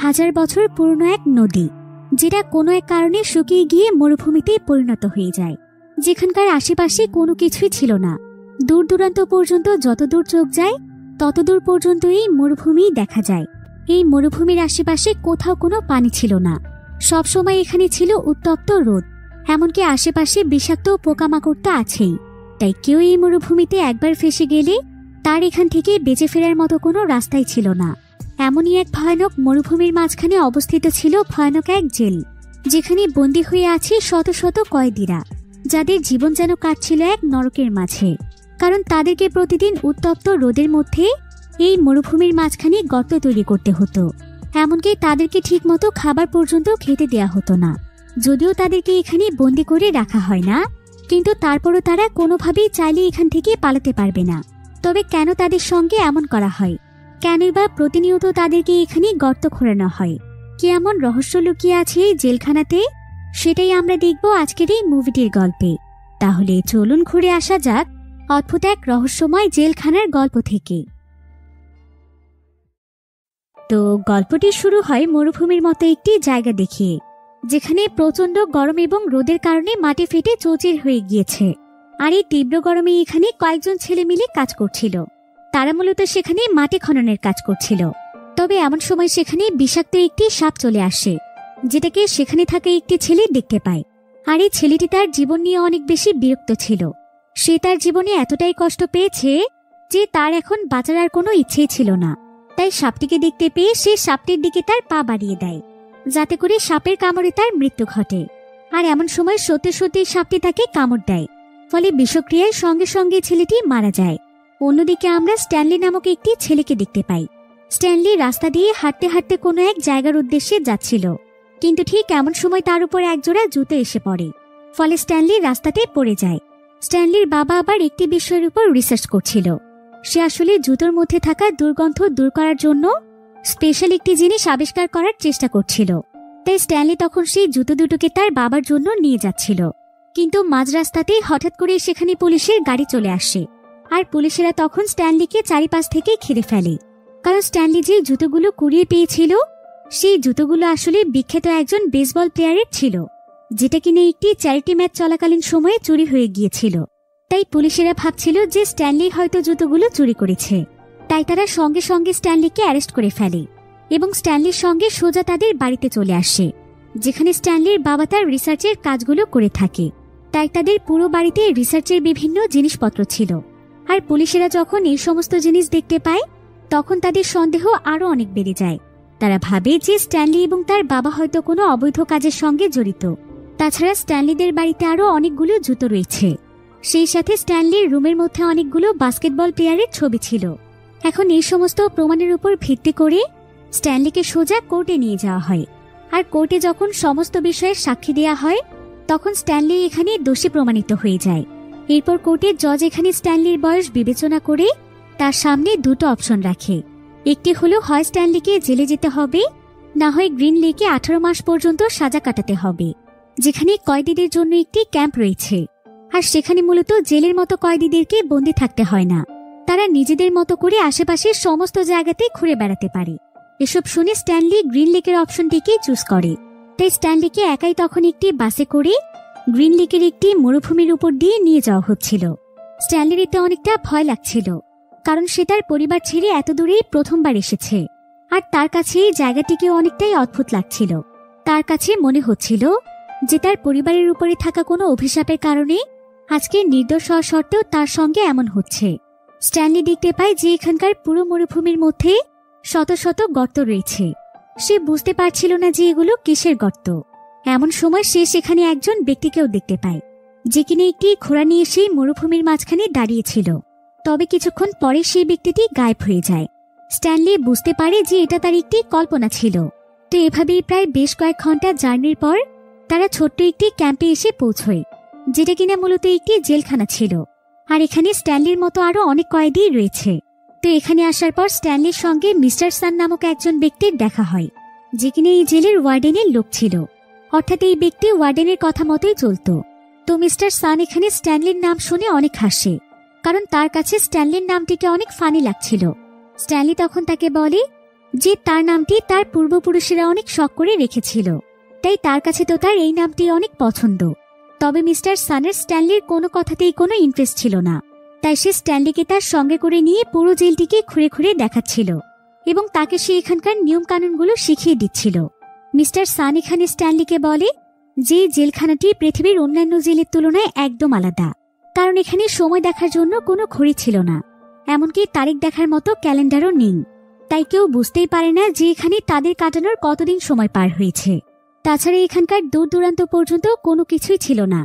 হাজার বছর পুরনো এক নদী, যেটা কোনো এক কারণে শুকিয়ে গিয়ে মরুভূমিতে পরিণত হয়ে যায়, যেখানকার আশেপাশে কোনো কিছুই ছিল না। দূর দূরান্ত পর্যন্ত যতদূর চোখ যায় ততদূর পর্যন্ত এই মরুভূমি দেখা যায়। এই মরুভূমির আশেপাশে কোথাও কোনো পানি ছিল না। সবসময় এখানে ছিল উত্তপ্ত রোদ, এমনকি আশেপাশে বিষাক্ত পোকামাকড় তো আছেই। তাই কেউ এই মরুভূমিতে একবার ফেসে গেলে তার এখান থেকে বেঁচে ফেরার মতো কোনো রাস্তাই ছিল না। এমনই এক ভয়ানক মরুভূমির মাঝখানে অবস্থিত ছিল ভয়ানক এক জেল, যেখানে বন্দী হয়ে আছে শত শত কয়েদিরা, যাদের জীবন যেন কাটছিল এক নরকের মাঝে। কারণ তাদেরকে প্রতিদিন উত্তপ্ত রোদের মধ্যে এই মরুভূমির মাঝখানে গর্ত তৈরি করতে হতো। এমনকি তাদেরকে ঠিকমতো খাবার পর্যন্ত খেতে দেয়া হতো না। যদিও তাদেরকে এখানে বন্দি করে রাখা হয় না, কিন্তু তারপরও তারা কোনোভাবেই চাইলে এখান থেকে পালাতে পারবে না। তবে কেন তাদের সঙ্গে এমন করা হয়? কেনই বা প্রতিনিয়ত তাদেরকে এখানে গর্ত খোঁড়ানো হয়? কি এমন রহস্য লুকিয়ে আছে এই জেলখানাতে? সেটাই আমরা দেখব আজকের এই মুভিটির গল্পে। তাহলে চলুন ঘুরে আসা যাক অদ্ভুত এক রহস্যময় জেলখানার গল্প থেকে। তো গল্পটি শুরু হয় মরুভূমির মতো একটি জায়গা দেখিয়ে, যেখানে প্রচন্ড গরম এবং রোদের কারণে মাটি ফেটে চৌচির হয়ে গিয়েছে। আর এই তীব্র গরমে এখানে কয়েকজন ছেলে মিলে কাজ করছিল। তারা মূলত সেখানে মাটি খননের কাজ করছিল। তবে এমন সময় সেখানে বিষাক্ত একটি সাপ চলে আসে, যেটাকে সেখানে থাকা একটি ছেলে দেখতে পায়। আর এই ছেলেটি তার জীবন নিয়ে অনেক বেশি বিরক্ত ছিল। সে তার জীবনে এতটাই কষ্ট পেয়েছে যে তার এখন বাঁচার আর কোনো ইচ্ছেই ছিল না। তাই সাপটিকে দেখতে পেয়ে সে সাপটির দিকে তার পা বাড়িয়ে দেয়, যাতে করে সাপের কামড়ে তার মৃত্যু ঘটে। আর এমন সময় সত্যি সত্যি সাপটি তাকে কামড় দেয়, ফলে বিষক্রিয়ায় সঙ্গে সঙ্গে ছেলেটি মারা যায়। অন্যদিকে আমরা স্ট্যানলি নামক একটি ছেলেকে দেখতে পাই। স্ট্যানলি রাস্তা দিয়ে হাঁটতে হাঁটতে কোনো এক জায়গার উদ্দেশ্যে যাচ্ছিল, কিন্তু ঠিক এমন সময় তার উপর একজোড়া জুতো এসে পড়ে। ফলে স্ট্যানলি রাস্তাতে পড়ে যায়। স্ট্যানলির বাবা আবার একটি বিষয়ের উপর রিসার্চ করছিল। সে আসলে জুতোর মধ্যে থাকা দুর্গন্ধ দূর করার জন্য স্পেশাল একটি জিনিস আবিষ্কার করার চেষ্টা করছিল। তাই স্ট্যানলি তখন সেই জুতো দুটোকে তার বাবার জন্য নিয়ে যাচ্ছিল। কিন্তু মাঝ রাস্তাতেই হঠাৎ করে সেখানে পুলিশের গাড়ি চলে আসে। আর পুলিশেরা তখন স্ট্যানলিকে চারিপাশ থেকে ঘিরে ফেলে, কারণ স্ট্যানলি যে জুতোগুলো কুড়িয়ে পেয়েছিল সেই জুতোগুলো আসলে বিখ্যাত একজন বেসবল প্লেয়ারের ছিল, যেটা কিনা একটি চ্যারিটি ম্যাচ চলাকালীন সময়ে চুরি হয়ে গিয়েছিল। তাই পুলিশেরা ভাবছিল যে স্ট্যানলি হয়তো জুতোগুলো চুরি করেছে। তাই তারা সঙ্গে সঙ্গে স্ট্যানলিকে অ্যারেস্ট করে ফেলে এবং স্ট্যানলির সঙ্গে সোজা তাদের বাড়িতে চলে আসে, যেখানে স্ট্যানলির বাবা তার রিসার্চের কাজগুলো করে থাকে। তাই তাদের পুরো বাড়িতে রিসার্চের বিভিন্ন জিনিসপত্র ছিল। আর পুলিশেরা যখন এই সমস্ত জিনিস দেখতে পায় তখন তাদের সন্দেহ আরো অনেক বেড়ে যায়। তারা ভাবে যে স্ট্যানলি এবং তার বাবা হয়তো কোনো অবৈধ কাজের সঙ্গে জড়িত। তাছাড়া স্ট্যানলিদের বাড়িতে আরো অনেকগুলো জুতো রয়েছে। সেই সাথে স্ট্যানলির রুমের মধ্যে অনেকগুলো বাস্কেটবল প্লেয়ারের ছবি ছিল। এখন এই সমস্ত প্রমাণের উপর ভিত্তি করে স্ট্যানলিকে সোজা কোর্টে নিয়ে যাওয়া হয়। আর কোর্টে যখন সমস্ত বিষয়ের সাক্ষী দেওয়া হয় তখন স্ট্যানলি এখানে দোষী প্রমাণিত হয়ে যায়। এরপর কোর্টের জজ এখানে স্ট্যানলির বয়স বিবেচনা করে তার সামনে দুটো অপশন রাখে। একটি হলো হয় স্ট্যানলিকে জেলে যেতে হবে, না হয় গ্রিন লেকে 18 মাস পর্যন্ত সাজা কাটাতে হবে, যেখানে কয়েদিদের জন্য একটি ক্যাম্প রয়েছে। আর সেখানে মূলত জেলের মতো কয়েদিদেরকে বন্দী থাকতে হয় না, তারা নিজেদের মতো করে আশেপাশের সমস্ত জায়গাতে ঘুরে বেড়াতে পারে। এসব শুনে স্ট্যানলি গ্রিন লেকের অপশনটিকে চুজ করে। তাই স্ট্যানলিকে একাই তখন একটি বাসে করে গ্রিন লেকের একটি মরুভূমির উপর দিয়ে নিয়ে যাওয়া হচ্ছিল। স্ট্যানলির এতে অনেকটা ভয় লাগছিল, কারণ সে তার পরিবার ছেড়ে এত দূরেই প্রথমবার এসেছে। আর তার কাছে এই জায়গাটিকে অনেকটাই অদ্ভুত লাগছিল। তার কাছে মনে হচ্ছিল যে তার পরিবারের উপরে থাকা কোনো অভিশাপের কারণে আজকে নির্দোষ হওয়া সত্ত্বেও তার সঙ্গে এমন হচ্ছে। স্ট্যানলি দেখতে পায় যে এখানকার পুরো মরুভূমির মধ্যে শত শত গর্ত রয়েছে। সে বুঝতে পারছিল না যে এগুলো কিসের গর্ত। এমন সময় সে সেখানে একজন ব্যক্তিকেও দেখতে পায়, যে কিনা একটি ঘোড়া নিয়ে সেই মরুভূমির মাঝখানে দাঁড়িয়েছিল। তবে কিছুক্ষণ পরে সেই ব্যক্তিটি গায়েব হয়ে যায়। স্ট্যানলি বুঝতে পারে যে এটা তার একটি কল্পনা ছিল। তো এভাবেই প্রায় বেশ কয়েক ঘন্টা জার্নির পর তারা ছোট্ট একটি ক্যাম্পে এসে পৌঁছয়, যেটা কিনা মূলত একটি জেলখানা ছিল। আর এখানে স্ট্যানলির মতো আরো অনেক কয়েদি রয়েছে। তো এখানে আসার পর স্ট্যানলির সঙ্গে মিস্টার সান নামক একজন ব্যক্তির দেখা হয়, যে কিনা এই জেলের ওয়ার্ডেনের লোক ছিল। অর্থাৎ এই ব্যক্তি ওয়ার্ডেনের কথা মতোই চলত। তো মিস্টার সান এখানে স্ট্যানলির নাম শুনে অনেক হাসে, কারণ তার কাছে স্ট্যানলির নামটিকে অনেক ফানি লাগছিল। স্ট্যানলি তখন তাকে বলে যে তার নামটি তার পূর্বপুরুষেরা অনেক শখ করে রেখেছিল, তাই তার কাছে তো তার এই নামটি অনেক পছন্দ। তবে মিস্টার সানের স্ট্যানলির কোনো কথাতেই কোনো ইন্টারেস্ট ছিল না, তাই সে স্ট্যানলিকে তার সঙ্গে করে নিয়ে পুরো জেলটিকে ঘুরে ঘুরে দেখাচ্ছিল এবং তাকে সে এখানকার নিয়মকানুনগুলো শিখিয়ে দিচ্ছিল। মিস্টার সান এখানে স্ট্যানলিকে বলে যে জেলখানাটি পৃথিবীর অন্যান্য জেলের তুলনায় একদম আলাদা, কারণ এখানে সময় দেখার জন্য কোনো ঘড়ি ছিল না, এমনকি তারিখ দেখার মতো ক্যালেন্ডারও নেই। তাই কেউ বুঝতেই পারে না যে এখানে তাদের কাটানোর কতদিন সময় পার হয়েছে। তাছাড়া এখানকার দূর দূরান্ত পর্যন্ত কোনো কিছুই ছিল না,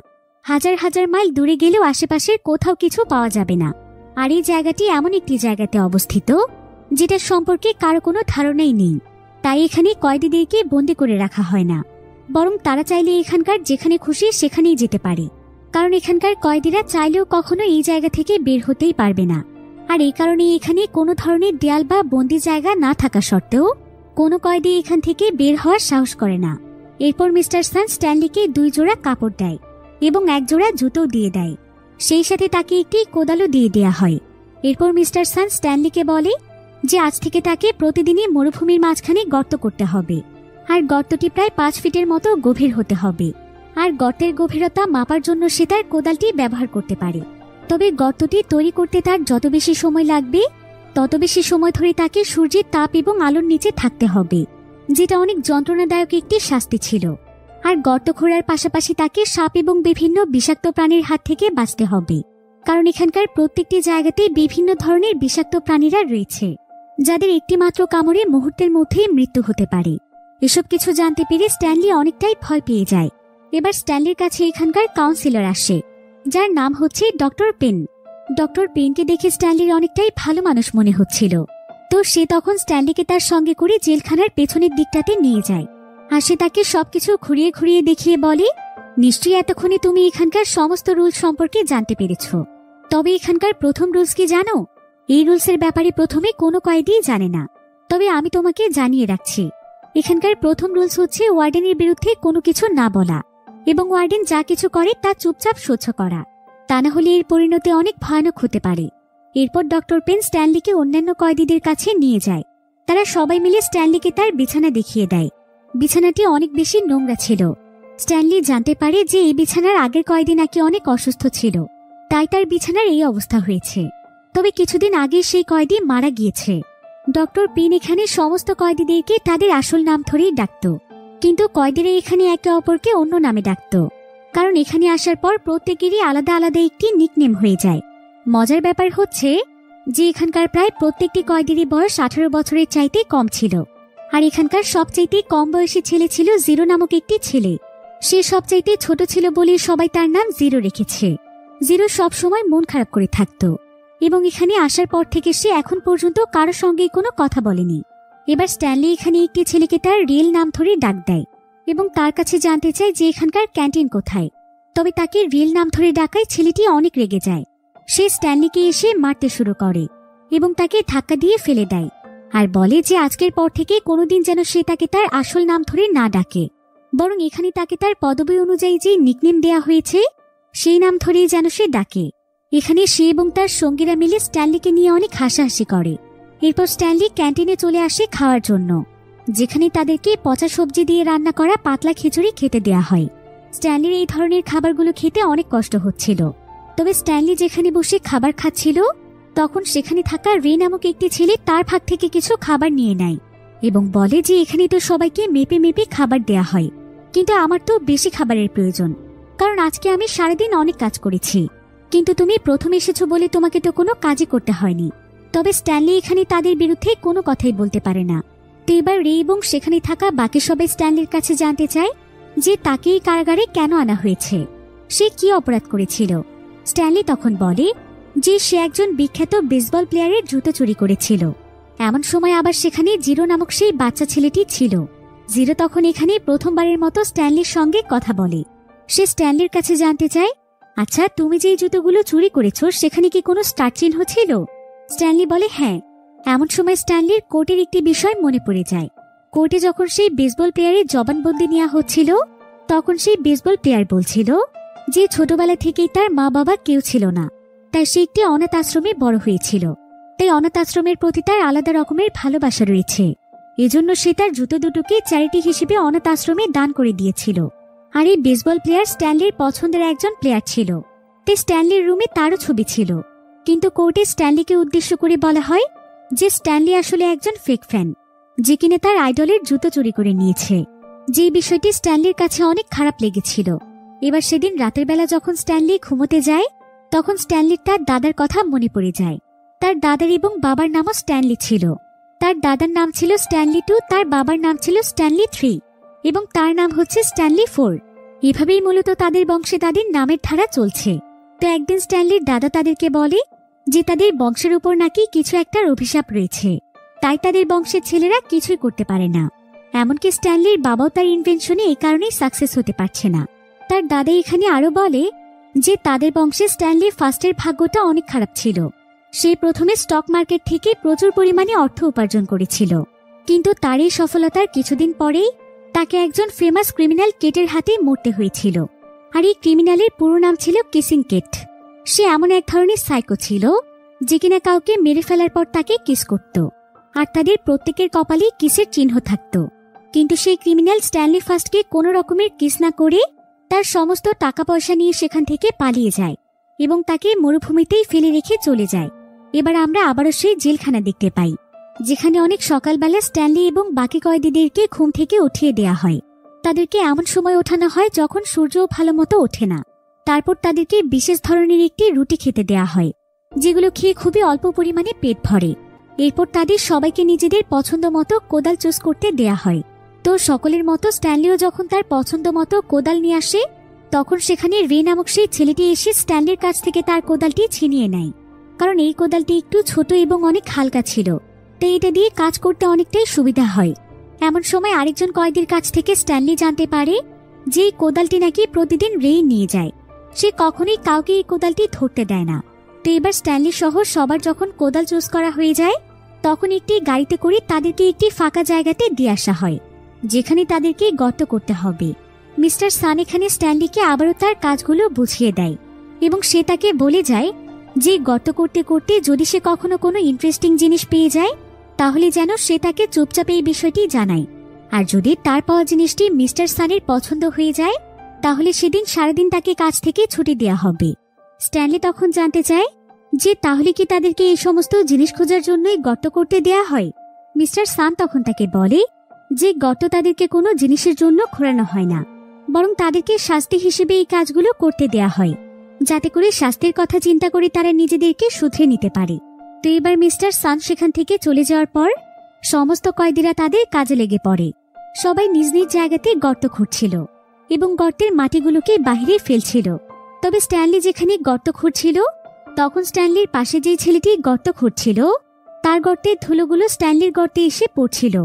হাজার হাজার মাইল দূরে গেলেও আশেপাশের কোথাও কিছু পাওয়া যাবে না। আর এই জায়গাটি এমন একটি জায়গাতে অবস্থিত যেটা সম্পর্কে কারো কোনো ধারণাই নেই। তাই এখানে কয়েদিদেরকে বন্দি করে রাখা হয় না, বরং তারা চাইলে এখানকার যেখানে খুশি সেখানেই যেতে পারে, কারণ এখানকার কয়েদিরা চাইলেও কখনো এই জায়গা থেকে বের হতেই পারবে না। আর এই কারণে এখানে কোনো ধরনের দেয়াল বা বন্দি জায়গা না থাকা সত্ত্বেও কোনো কয়েদি এখান থেকে বের হওয়ার সাহস করে না। এরপর মিস্টার সান স্ট্যানলিকে 2 জোড়া কাপড় দেয় এবং 1 জোড়া জুতো দিয়ে দেয়, সেই সাথে তাকে একটি কোদালও দিয়ে দেয়া হয়। এরপর মিস্টার সান স্ট্যানলিকে বলে যে আজ থেকে তাকে প্রতিদিনই মরুভূমির মাঝখানে গর্ত করতে হবে, আর গর্তটি প্রায় 5 ফিটের মতো গভীর হতে হবে। আর গর্তের গভীরতা মাপার জন্য সে তার কোদালটি ব্যবহার করতে পারে। তবে গর্তটি তৈরি করতে তার যত বেশি সময় লাগবে তত বেশি সময় ধরে তাকে সূর্যের তাপ এবং আলোর নিচে থাকতে হবে, যেটা অনেক যন্ত্রণাদায়ক একটি শাস্তি ছিল। আর গর্ত খোঁড়ার পাশাপাশি তাকে সাপ এবং বিভিন্ন বিষাক্ত প্রাণীর হাত থেকে বাঁচতে হবে, কারণ এখানকার প্রত্যেকটি জায়গাতেই বিভিন্ন ধরনের বিষাক্ত প্রাণীরা রয়েছে, যাদের একটি মাত্র কামড়ে মুহূর্তের মধ্যেই মৃত্যু হতে পারে। এসব কিছু জানতে পেরে স্ট্যানলি অনেকটাই ভয় পেয়ে যায়। এবার স্ট্যানলির কাছে এখানকার কাউন্সিলর আসে, যার নাম হচ্ছে ডক্টর পেন। ডক্টর পেনকে দেখে স্ট্যানলির অনেকটাই ভালো মানুষ মনে হচ্ছিল, তো সে তখন স্ট্যানলিকে তার সঙ্গে করে জেলখানার পেছনের দিকটাতে নিয়ে যায়। আর সে তাকে সবকিছু ঘুরিয়ে ঘুরিয়ে দেখিয়ে বলে, নিশ্চয়ই এতক্ষণে তুমি এখানকার সমস্ত রুলস সম্পর্কে জানতে পেরেছ। তবে এখানকার প্রথম রুলস কি জানো? এই রুলসের ব্যাপারে প্রথমে কোনো কয়েদি জানে না, তবে আমি তোমাকে জানিয়ে রাখছি। এখানকার প্রথম রুলস হচ্ছে ওয়ার্ডেনের বিরুদ্ধে কোনো কিছু না বলা এবং ওয়ার্ডেন যা কিছু করে তা চুপচাপ সহ্য করা, তা না হলে এর পরিণতি অনেক ভয়ানক হতে পারে। এরপর ডক্টর পেন স্ট্যানলিকে অন্যান্য কয়েদিদের কাছে নিয়ে যায়। তারা সবাই মিলে স্ট্যানলিকে তার বিছানা দেখিয়ে দেয়। বিছানাটি অনেক বেশি নোংরা ছিল। স্ট্যানলি জানতে পারে যে এই বিছানার আগের কয়েদি নাকি অনেক অসুস্থ ছিল, তাই তার বিছানার এই অবস্থা হয়েছে। তবে কিছুদিন আগে সেই কয়েদি মারা গিয়েছে। ডক্টর পেন এখানে সমস্ত কয়েদিদেরকে তাদের আসল নাম ধরেই ডাকত, কিন্তু কয়েদিরা এখানে একে অপরকে অন্য নামে ডাকত, কারণ এখানে আসার পর প্রত্যেকেরই আলাদা আলাদা একটি নিকনেম হয়ে যায়। মজার ব্যাপার হচ্ছে যে এখানকার প্রায় প্রত্যেকটি কয়েদিরই বয়স 18 বছরের চাইতে কম ছিল। আর এখানকার সবচাইতে কম বয়সী ছেলে ছিল জিরো নামক একটি ছেলে। সে সবচাইতে ছোট ছিল বলে সবাই তার নাম জিরো রেখেছে। জিরো সবসময় মন খারাপ করে থাকত এবং এখানে আসার পর থেকে সে এখন পর্যন্ত কারো সঙ্গে কোনো কথা বলেনি। এবার স্ট্যানলি এখানে একটি ছেলেকে তার রিয়েল নাম ধরে ডাক দেয় এবং তার কাছে জানতে চায় যে এখানকার ক্যান্টিন কোথায়। তবে তাকে রিয়েল নাম ধরে ডাকায় ছেলেটি অনেক রেগে যায়। সে স্ট্যানলিকে এসে মারতে শুরু করে এবং তাকে ধাক্কা দিয়ে ফেলে দেয় আর বলে যে আজকের পর থেকে কোনোদিন যেন সে তাকে তার আসল নাম ধরে না ডাকে, বরং এখানে তাকে তার পদবি অনুযায়ী যে নিকনেম দেয়া হয়েছে সেই নাম ধরেই যেন সে ডাকে। এখানে সে এবং তার সঙ্গীরা মিলে স্ট্যানলিকে নিয়ে অনেক হাসাহাসি করে। এরপর স্ট্যানলি ক্যান্টিনে চলে আসে খাওয়ার জন্য, যেখানে তাদেরকে পচা সবজি দিয়ে রান্না করা পাতলা খিচুড়ি খেতে দেয়া হয়। স্ট্যানলির এই ধরনের খাবারগুলো খেতে অনেক কষ্ট হচ্ছিল। তবে স্ট্যানলি যেখানে বসে খাবার খাচ্ছিল তখন সেখানে থাকা রে নামক একটি ছেলে তার ভাগ থেকে কিছু খাবার নিয়ে নেয় এবং বলে যে এখানে তো সবাইকে মেপে মেপে খাবার দেয়া হয়, কিন্তু আমার তো বেশি খাবারের প্রয়োজন, কারণ আজকে আমি সারাদিন অনেক কাজ করেছি, কিন্তু তুমি প্রথম এসেছো বলে তোমাকে তো কোনো কাজই করতে হয়নি। তবে স্ট্যানলি এখানে তাদের বিরুদ্ধে কোনো কথাই বলতে পারে না। তো এবার রে এবং সেখানে থাকা বাকি সবাই স্ট্যানলির কাছে জানতে চায় যে তাকে এই কারাগারে কেন আনা হয়েছে, সে কি অপরাধ করেছিল। স্ট্যানলি তখন বলে যে সে একজন বিখ্যাত বেসবল প্লেয়ারের জুতো চুরি করেছিল। এমন সময় আবার সেখানে জিরো নামক সেই বাচ্চা ছেলেটি ছিল। জিরো তখন এখানে প্রথমবারের মতো স্ট্যানলির সঙ্গে কথা বলে। সে স্ট্যানলির কাছে জানতে চায়, আচ্ছা তুমি যে জুতোগুলো চুরি করেছো সেখানে কি কোনো স্টার চিহ্ন ছিল? স্ট্যানলি বলে হ্যাঁ। এমন সময় স্ট্যানলির কোর্টের একটি বিষয় মনে পড়ে যায়। কোর্টে যখন সেই বেসবল প্লেয়ারের জবানবন্দি নেওয়া হচ্ছিল তখন সেই বেসবল প্লেয়ার বলছিল যে ছোটবেলা থেকেই তার মা বাবা কেউ ছিল না, তাই সে একটি অনাথ আশ্রমে বড় হয়েছিল, তাই অনাথ আশ্রমের প্রতি তার আলাদা রকমের ভালোবাসা রয়েছে। এজন্য সে তার জুতো দুটোকে চ্যারিটি হিসেবে অনাথ আশ্রমে দান করে দিয়েছিল। আর এই বেসবল প্লেয়ার স্ট্যানলির পছন্দের একজন প্লেয়ার ছিল। তাই স্ট্যানলির রুমে তারও ছবি ছিল। কিন্তু কোর্টে স্ট্যানলিকে উদ্দেশ্য করে বলা হয় যে স্ট্যানলি আসলে একজন ফেক ফ্যান, যে কিনা তার আইডলের জুতো চুরি করে নিয়েছে। যে বিষয়টি স্ট্যানলির কাছে অনেক খারাপ লেগেছিল। এবার সেদিন রাতের বেলা যখন স্ট্যানলি ঘুমোতে যায়, তখন স্ট্যানলির তার দাদার কথা মনে পড়ে যায়। তার দাদার এবং বাবার নামও স্ট্যানলি ছিল। তার দাদার নাম ছিল স্ট্যানলি 2, তার বাবার নাম ছিল স্ট্যানলি 3 এবং তার নাম হচ্ছে স্ট্যানলি 4। এভাবেই মূলত তাদের বংশে তাদের নামের ধারা চলছে। তো একদিন স্ট্যানলির দাদা তাদেরকে বলে যে তাদের বংশের উপর নাকি কিছু একটার অভিশাপ রয়েছে, তাই তাদের বংশের ছেলেরা কিছুই করতে পারে না। এমনকি স্ট্যানলির বাবাও তার ইনভেনশনে এই কারণেই সাকসেস হতে পারছে না। তার দাদা এখানে আরো বলে যে তাদের বংশে স্ট্যানলির ফার্স্টের ভাগ্যটা অনেক খারাপ ছিল। সে প্রথমে স্টক মার্কেট থেকে প্রচুর পরিমাণে অর্থ উপার্জন করেছিল, কিন্তু তার এই সফলতার কিছুদিন পরেই তাকে একজন ফেমাস ক্রিমিনাল কেটের হাতে মরতে হয়েছিল। আর এই ক্রিমিনালের পুরো নাম ছিল কিসিং কেট। সে এমন এক ধরনের সাইকো ছিল যে কিনা কাউকে মেরে ফেলার পর তাকে কিস করত, আর তাদের প্রত্যেকের কপালে কিসের চিহ্ন থাকত। কিন্তু সেই ক্রিমিনাল স্ট্যানলি ফার্স্টকে কোনো রকমের কিস না করে তার সমস্ত টাকা পয়সা নিয়ে সেখান থেকে পালিয়ে যায় এবং তাকে মরুভূমিতেই ফেলে রেখে চলে যায়। এবার আমরা আবারও সেই জেলখানা দেখতে পাই, যেখানে অনেক সকালবেলা স্ট্যানলি এবং বাকি কয়েদিদেরকে ঘুম থেকে উঠিয়ে দেয়া হয়। তাদেরকে এমন সময় ওঠানো হয় যখন সূর্যও ভালো মতো ওঠে না। তারপর তাদেরকে বিশেষ ধরনের একটি রুটি খেতে দেয়া হয়, যেগুলো খেয়ে খুবই অল্প পরিমাণে পেট ভরে। এরপর তাদের সবাইকে নিজেদের পছন্দ মতো কোদাল চুজ করতে দেয়া হয়। তো সকলের মতো স্ট্যানলিও যখন তার পছন্দ মতো কোদাল নিয়ে আসে, তখন সেখানে রে নামক সেই ছেলেটি এসে স্ট্যানলির কাছ থেকে তার কোদালটি ছিনিয়ে নেয়, কারণ এই কোদালটি একটু ছোট এবং অনেক হালকা ছিল, তাই এটা দিয়ে কাজ করতে অনেকটাই সুবিধা হয়। এমন সময় আরেকজন কয়েদির কাছ থেকে স্ট্যানলি জানতে পারে যে এই কোদালটি নাকি প্রতিদিন রে নিয়ে যায়। সে কখনোই কাউকে এই কোদালটি ধরতে দেয় না। তো এবার স্ট্যানলি সহ সবার যখন কোদাল চুজ করা হয়ে যায়, তখন একটি গাড়িতে করে তাদেরকে একটি ফাঁকা জায়গাতে দিয়ে আসা হয়, যেখানে তাদেরকে গর্ত করতে হবে। মিস্টার সান এখানে স্ট্যানলিকে আবারও তার কাজগুলো বুঝিয়ে দেয় এবং সে তাকে বলে যায় যে গর্ত করতে করতে যদি সে কখনো কোনো ইন্টারেস্টিং জিনিস পেয়ে যায়, তাহলে যেন সে তাকে চুপচাপ এই বিষয়টি জানায়। আর যদি তার পাওয়া জিনিসটি মিস্টার সানের পছন্দ হয়ে যায়, তাহলে সেদিন সারাদিন তাকে কাজ থেকে ছুটি দেওয়া হবে। স্ট্যানলি তখন জানতে চায় যে তাহলে কি তাদেরকে এই সমস্ত জিনিস খোঁজার জন্যই গর্ত করতে দেয়া হয়। মিস্টার সান তখন তাকে বলে যে গর্ত তাদেরকে কোনো জিনিসের জন্য খোঁড়ানো হয় না, বরং তাদেরকে শাস্তি হিসেবে এই কাজগুলো করতে দেয়া হয়, যাতে করে শাস্তির কথা চিন্তা করে তারা নিজেদেরকে শুধরে নিতে পারে। তো এবার মিস্টার সান সেখান থেকে চলে যাওয়ার পর সমস্ত কয়েদিরা তাদের কাজে লেগে পড়ে। সবাই নিজ নিজ জায়গাতে গর্ত খুঁড়ছিল এবং গর্তের মাটিগুলোকে বাহিরে ফেলছিল। তবে স্ট্যানলি যেখানে গর্ত খুঁড়ছিল, তখন স্ট্যানলির পাশে যেই ছেলেটি গর্ত খুঁড়ছিল, তার গর্তের ধুলোগুলো স্ট্যানলির গর্তে এসে পড়ছিল।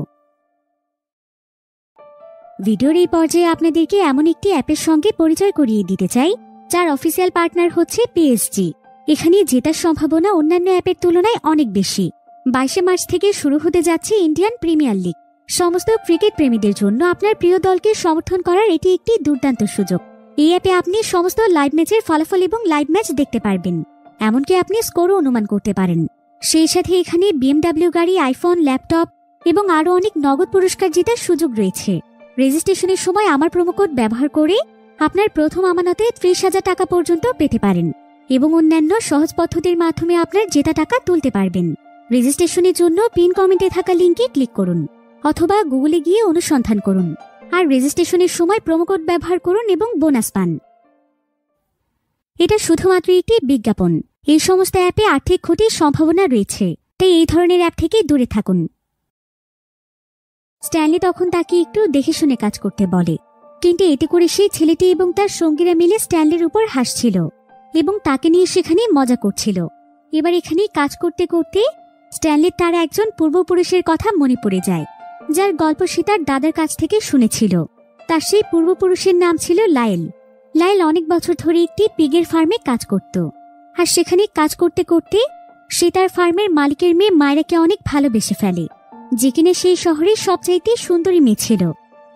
ভিডিওর এই পর্যায়ে আপনাদেরকে এমন একটি অ্যাপের সঙ্গে পরিচয় করিয়ে দিতে চাই, যার অফিসিয়াল পার্টনার হচ্ছে পিএসজি। এখানে জেতার সম্ভাবনা অন্যান্য অ্যাপের তুলনায় অনেক বেশি। 22 মার্চ থেকে শুরু হতে যাচ্ছে ইন্ডিয়ান প্রিমিয়ার লিগ। সমস্ত ক্রিকেট প্রেমীদের জন্য আপনার প্রিয় দলকে সমর্থন করার এটি একটি দুর্দান্ত সুযোগ। এই অ্যাপে আপনি সমস্ত লাইভ ম্যাচের ফলাফল এবং লাইভ ম্যাচ দেখতে পারবেন, এমনকি আপনি স্কোরও অনুমান করতে পারেন। সেই সাথে এখানে BMW গাড়ি, আইফোন, ল্যাপটপ এবং আরও অনেক নগদ পুরস্কার জেতার সুযোগ রয়েছে। রেজিস্ট্রেশনের সময় আমার প্রোমোকোড ব্যবহার করে আপনার প্রথম আমানতে 30,000 টাকা পর্যন্ত পেতে পারেন এবং অন্যান্য সহজ পদ্ধতির মাধ্যমে আপনার জেতা টাকা তুলতে পারবেন। রেজিস্ট্রেশনের জন্য পিন কমেন্টে থাকা লিঙ্কে ক্লিক করুন অথবা গুগলে গিয়ে অনুসন্ধান করুন, আর রেজিস্ট্রেশনের সময় প্রোমোকোড ব্যবহার করুন এবং বোনাস পান। এটা শুধুমাত্র একটি বিজ্ঞাপন। এই সমস্ত অ্যাপে আর্থিক ক্ষতির সম্ভাবনা রয়েছে, তাই এই ধরনের অ্যাপ থেকে দূরে থাকুন। স্ট্যানলি তখন তাকে একটু দেখে শুনে কাজ করতে বলে, কিন্তু এতে করে সেই ছেলেটি এবং তার সঙ্গীরা মিলে স্ট্যানলির উপর হাসছিল এবং তাকে নিয়ে সেখানে মজা করছিল। এবার এখানে কাজ করতে করতে স্ট্যানলির তার একজন পূর্বপুরুষের কথা মনে পড়ে যায়, যার গল্প সে তার দাদার কাছ থেকে শুনেছিল। তার সেই পূর্বপুরুষের নাম ছিল লায়েল। লায়েল অনেক বছর ধরে একটি পিগের ফার্মে কাজ করত, আর সেখানে কাজ করতে করতে সে তার ফার্মের মালিকের মেয়ে মায়রাকে অনেক ভালোবেসে ফেলে, যে কিনা সেই শহরের সবচাইতে সুন্দরী মেয়ে ছিল।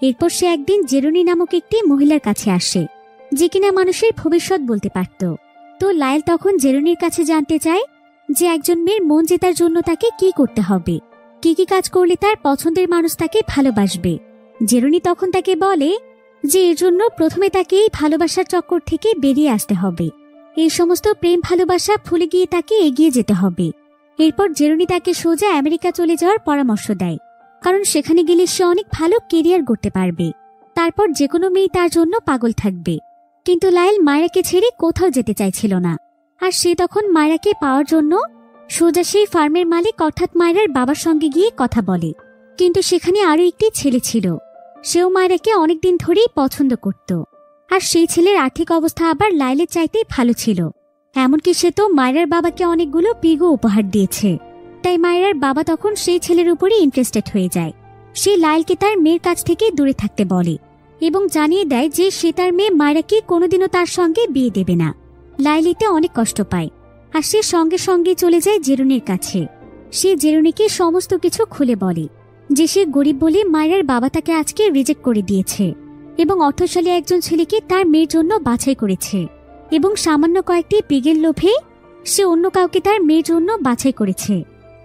এরপর সে একদিন জেরুনি নামক একটি মহিলার কাছে আসে, যে কিনা মানুষের ভবিষ্যৎ বলতে পারত। তো লায়েল তখন জেরুনির কাছে জানতে চায় যে একজন মেয়ের মন জেতার জন্য তাকে কি করতে হবে। কি কি কাজ করলে তার পছন্দের মানুষ তাকে ভালোবাসবে। জেরুনি তখন তাকে বলে যে এর জন্য প্রথমে তাকে এই ভালোবাসার চক্কর থেকে বেরিয়ে আসতে হবে। এই সমস্ত প্রেম ভালোবাসা ভুলে গিয়ে তাকে এগিয়ে যেতে হবে। এরপর জেরুনি তাকে সোজা আমেরিকা চলে যাওয়ার পরামর্শ দেয়, কারণ সেখানে গেলে সে অনেক ভালো কেরিয়ার গড়তে পারবে। তারপর যে কোনো মেয়ে তার জন্য পাগল থাকবে। কিন্তু লাইল মায়রাকে ছেড়ে কোথাও যেতে চাইছিল না। আর সে তখন মায়রাকে পাওয়ার জন্য সোজা সেই ফার্মের মালিক অর্থাৎ মায়রার বাবার সঙ্গে গিয়ে কথা বলে। কিন্তু সেখানে আরও একটি ছেলে ছিল। সেও মায়রাকে অনেকদিন ধরেই পছন্দ করত। আর সেই ছেলের আর্থিক অবস্থা আবার লাইলের চাইতে ভালো ছিল। এমনকি সে তো মায়রার বাবাকে অনেকগুলো পিগো উপহার দিয়েছে। তাই মায়রার বাবা তখন সেই ছেলের উপরই ইন্টারেস্টেড হয়ে যায়। সে লাইলকে তার মেয়ের কাছ থেকে দূরে থাকতে বলে এবং জানিয়ে দেয় যে সে তার মেয়ে মায়রাকে কোনোদিনও তার সঙ্গে বিয়ে দেবে না। লাইল এতে অনেক কষ্ট পায় আর সে সঙ্গে সঙ্গে চলে যায় জেরুনির কাছে। সে জেরুনিকে সমস্ত কিছু খুলে বলে যে সে গরিব বলে মায়রার বাবা তাকে আজকে রিজেক্ট করে দিয়েছে এবং অর্থশালী একজন ছেলেকে তার মেয়ের জন্য বাছাই করেছে এবং সামান্য কয়েকটি পিগের লোভে সে অন্য কাউকে তার মেয়ের জন্য বাছাই করেছে।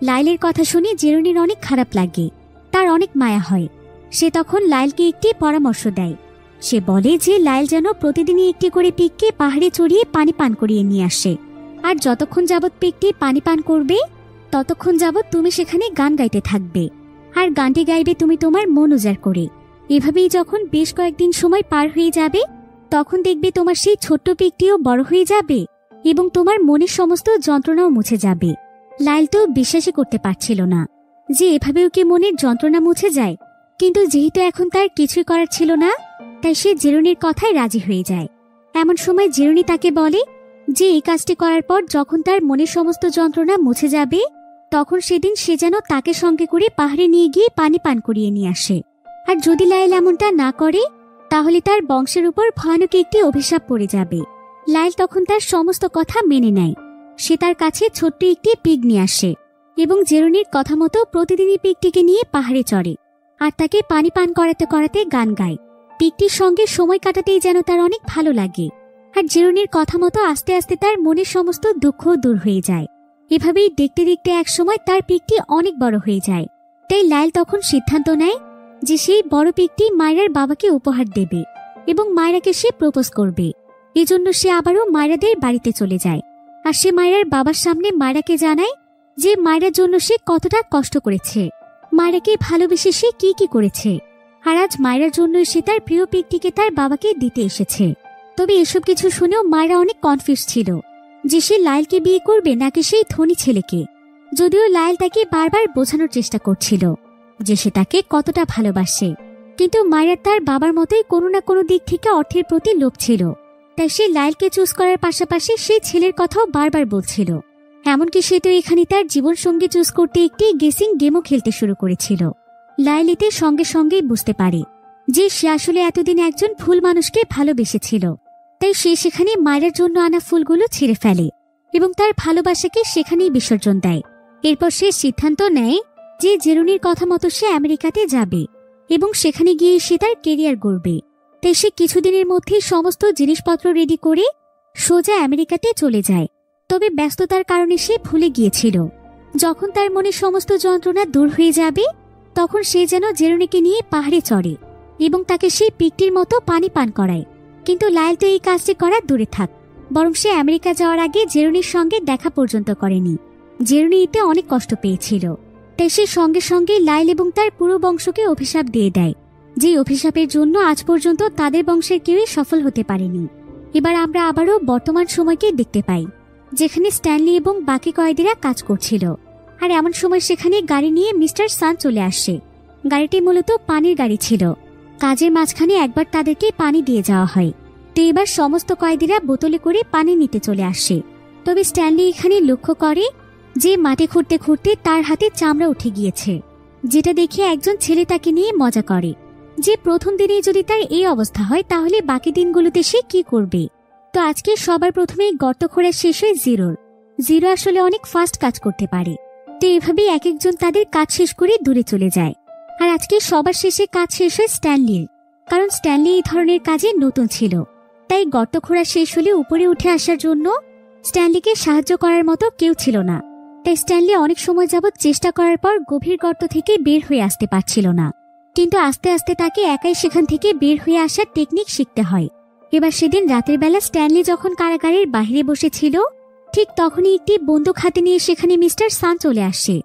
লাইলের কথা শুনে জেরুনির অনেক খারাপ লাগে, তার অনেক মায়া হয়। সে তখন লাইলকে একটি পরামর্শ দেয়। সে বলে যে লাইল যেন প্রতিদিনই একটি করে পিগকে পাহাড়ে চড়িয়ে পানি পান করিয়ে নিয়ে আসে। আর যতক্ষণ যাবৎ পিগটি পানি পান করবে ততক্ষণ যাবৎ তুমি সেখানে গান গাইতে থাকবে। আর গানটি গাইবে তুমি তোমার মন উজাড় করে। এভাবেই যখন বেশ কয়েকদিন সময় পার হয়ে যাবে তখন দেখবে তোমার সেই ছোট্ট পিগটিও বড় হয়ে যাবে এবং তোমার মনের সমস্ত যন্ত্রণাও মুছে যাবে। লাইল তো বিশ্বাসই করতে পারছিল না যে এভাবেও কি মনের যন্ত্রণা মুছে যায়। কিন্তু যেহেতু এখন তার কিছুই করার ছিল না তাই সে জেরুনির কথায় রাজি হয়ে যায়। এমন সময় জেরুনি তাকে বলে যে এই কাজটি করার পর যখন তার মনের সমস্ত যন্ত্রণা মুছে যাবে তখন সেদিন সে যেন তাকে সঙ্গে করে পাহাড়ে নিয়ে গিয়ে পানি পান করিয়ে নিয়ে আসে। আর যদি লাইল এমনটা না করে তাহলে তার বংশের উপর ভয়ানক একটি অভিশাপ পড়ে যাবে। লাইল তখন তার সমস্ত কথা মেনে নেয়। সে তার কাছে ছোট্ট একটি পিগ নিয়ে আসে এবং জেরুনির কথা মতো প্রতিদিনই পিগটিকে নিয়ে পাহাড়ে চড়ে আর তাকে পানি পান করাতে করাতে গান গায়। পিগটির সঙ্গে সময় কাটাতেই যেন তার অনেক ভালো লাগে। আর জেরুনির কথা মতো আস্তে আস্তে তার মনের সমস্ত দুঃখ দূর হয়ে যায়। এভাবেই দেখতে দেখতে একসময় তার পিগটি অনেক বড় হয়ে যায়। তাই লাইল তখন সিদ্ধান্ত নেয় যে সেই বড় পিগটি মায়রার বাবাকে উপহার দেবে এবং মায়রাকে সে প্রপোজ করবে। এজন্য সে আবারও মায়রাদের বাড়িতে চলে যায়। আর সে মায়রার বাবার সামনে মায়রাকে জানায় যে মায়রার জন্য সে কতটা কষ্ট করেছে, মায়রাকে ভালোবেসে সে কি কি করেছে। আর আজ মায়রার জন্য সে তার প্রিয় পিগটিকে তার বাবাকে দিতে এসেছে। তবে এসব কিছু শুনেও মায়রা অনেক কনফিউজ ছিল যে সে লাইলকে বিয়ে করবে নাকি সেই ধনী ছেলেকে। যদিও লাইল তাকে বারবার বোঝানোর চেষ্টা করছিল যে সে তাকে কতটা ভালোবাসে, কিন্তু মায়রার তার বাবার মতোই কোনো না কোনো দিক থেকে অর্থের প্রতি লোভ ছিল। তাই সে লাইলকে চুজ করার পাশাপাশি সেই ছেলের কথাও বারবার বলছিল। এমনকি সে তো এখানে তার জীবনসঙ্গী চুজ করতে একটি গেসিং গেমও খেলতে শুরু করেছিল। লাইল এতে সঙ্গে সঙ্গেই বুঝতে পারে যে সে আসলে এতদিন একজন ভুল মানুষকে ভালোবেসেছিল। তাই সে সেখানে মায়রার জন্য আনা ফুলগুলো ছিঁড়ে ফেলে এবং তার ভালোবাসাকে সেখানেই বিসর্জন দেয়। এরপর সে সিদ্ধান্ত নেয় যে জেরুনির কথা মতো সে আমেরিকাতে যাবে এবং সেখানে গিয়ে সে তার কেরিয়ার গড়বে। তাই সে কিছুদিনের মধ্যেই সমস্ত জিনিসপত্র রেডি করে সোজা আমেরিকাতে চলে যায়। তবে ব্যস্ততার কারণে সে ভুলে গিয়েছিল যখন তার মনে সমস্ত যন্ত্রণা দূর হয়ে যাবে তখন সে যেন জেরুনিকে নিয়ে পাহাড়ে চড়ে এবং তাকে সেই পিগটির মতো পানি পান করায়। কিন্তু লাইল তো এই কাজটি করার দূরে থাক, বরং সে আমেরিকা যাওয়ার আগে জেরুনির সঙ্গে দেখা পর্যন্ত করেনি। জেরুনি এতে অনেক কষ্ট পেয়েছিল। তাই সে সঙ্গে সঙ্গে লাইল এবং তার পুরো বংশকে অভিশাপ দিয়ে দেয়, যে অভিশাপের জন্য আজ পর্যন্ত তাদের বংশের কেউই সফল হতে পারেনি। এবার আমরা আবারও বর্তমান সময়কে দেখতে পাই, যেখানে স্ট্যানলি এবং বাকি কয়েদিরা কাজ করছিল। আর এমন সময় সেখানে গাড়ি নিয়ে মিস্টার সান চলে আসে। গাড়িটি মূলত পানির গাড়ি ছিল। কাজের মাঝখানে একবার তাদেরকে পানি দিয়ে যাওয়া হয়। তো এবার সমস্ত কয়েদিরা বোতলে করে পানি নিতে চলে আসে। তবে স্ট্যানলি এখানে লক্ষ্য করে যে মাটি খুঁড়তে খুঁড়তে তার হাতে চামড়া উঠে গিয়েছে, যেটা দেখে একজন ছেলে তাকে নিয়ে মজা করে যে প্রথম দিনেই যদি তার এই অবস্থা হয় তাহলে বাকি দিনগুলোতে সে কি করবে। তো আজকে সবার প্রথমেই গর্ত খোঁড়া শেষ হয় জিরো আসলে অনেক ফাস্ট কাজ করতে পারে। তো এভাবেই এক একজন তাদের কাজ শেষ করে দূরে চলে যায়। আর আজকে সবার শেষে কাজ শেষ হয় স্ট্যানলির, কারণ স্ট্যানলি এই ধরনের কাজে নতুন ছিল। তাই গর্ত খোঁড়া শেষ হলে উপরে উঠে আসার জন্য স্ট্যানলিকে সাহায্য করার মতো কেউ ছিল না। তাই স্ট্যানলি অনেক সময় যাবৎ চেষ্টা করার পর গভীর গর্ত থেকে বের হয়ে আসতে পারছিল না। কিন্তু আস্তে আস্তে তাকে একাই সেখান থেকে বের হয়ে আসার টেকনিক শিখতে হয়। এবার সেদিন রাতের বেলা স্ট্যানলি যখন কারাগারের বাইরে বসেছিল, ঠিক তখনই একটি বন্দুক হাতে নিয়ে সেখানে মিস্টার সান চলে আসে।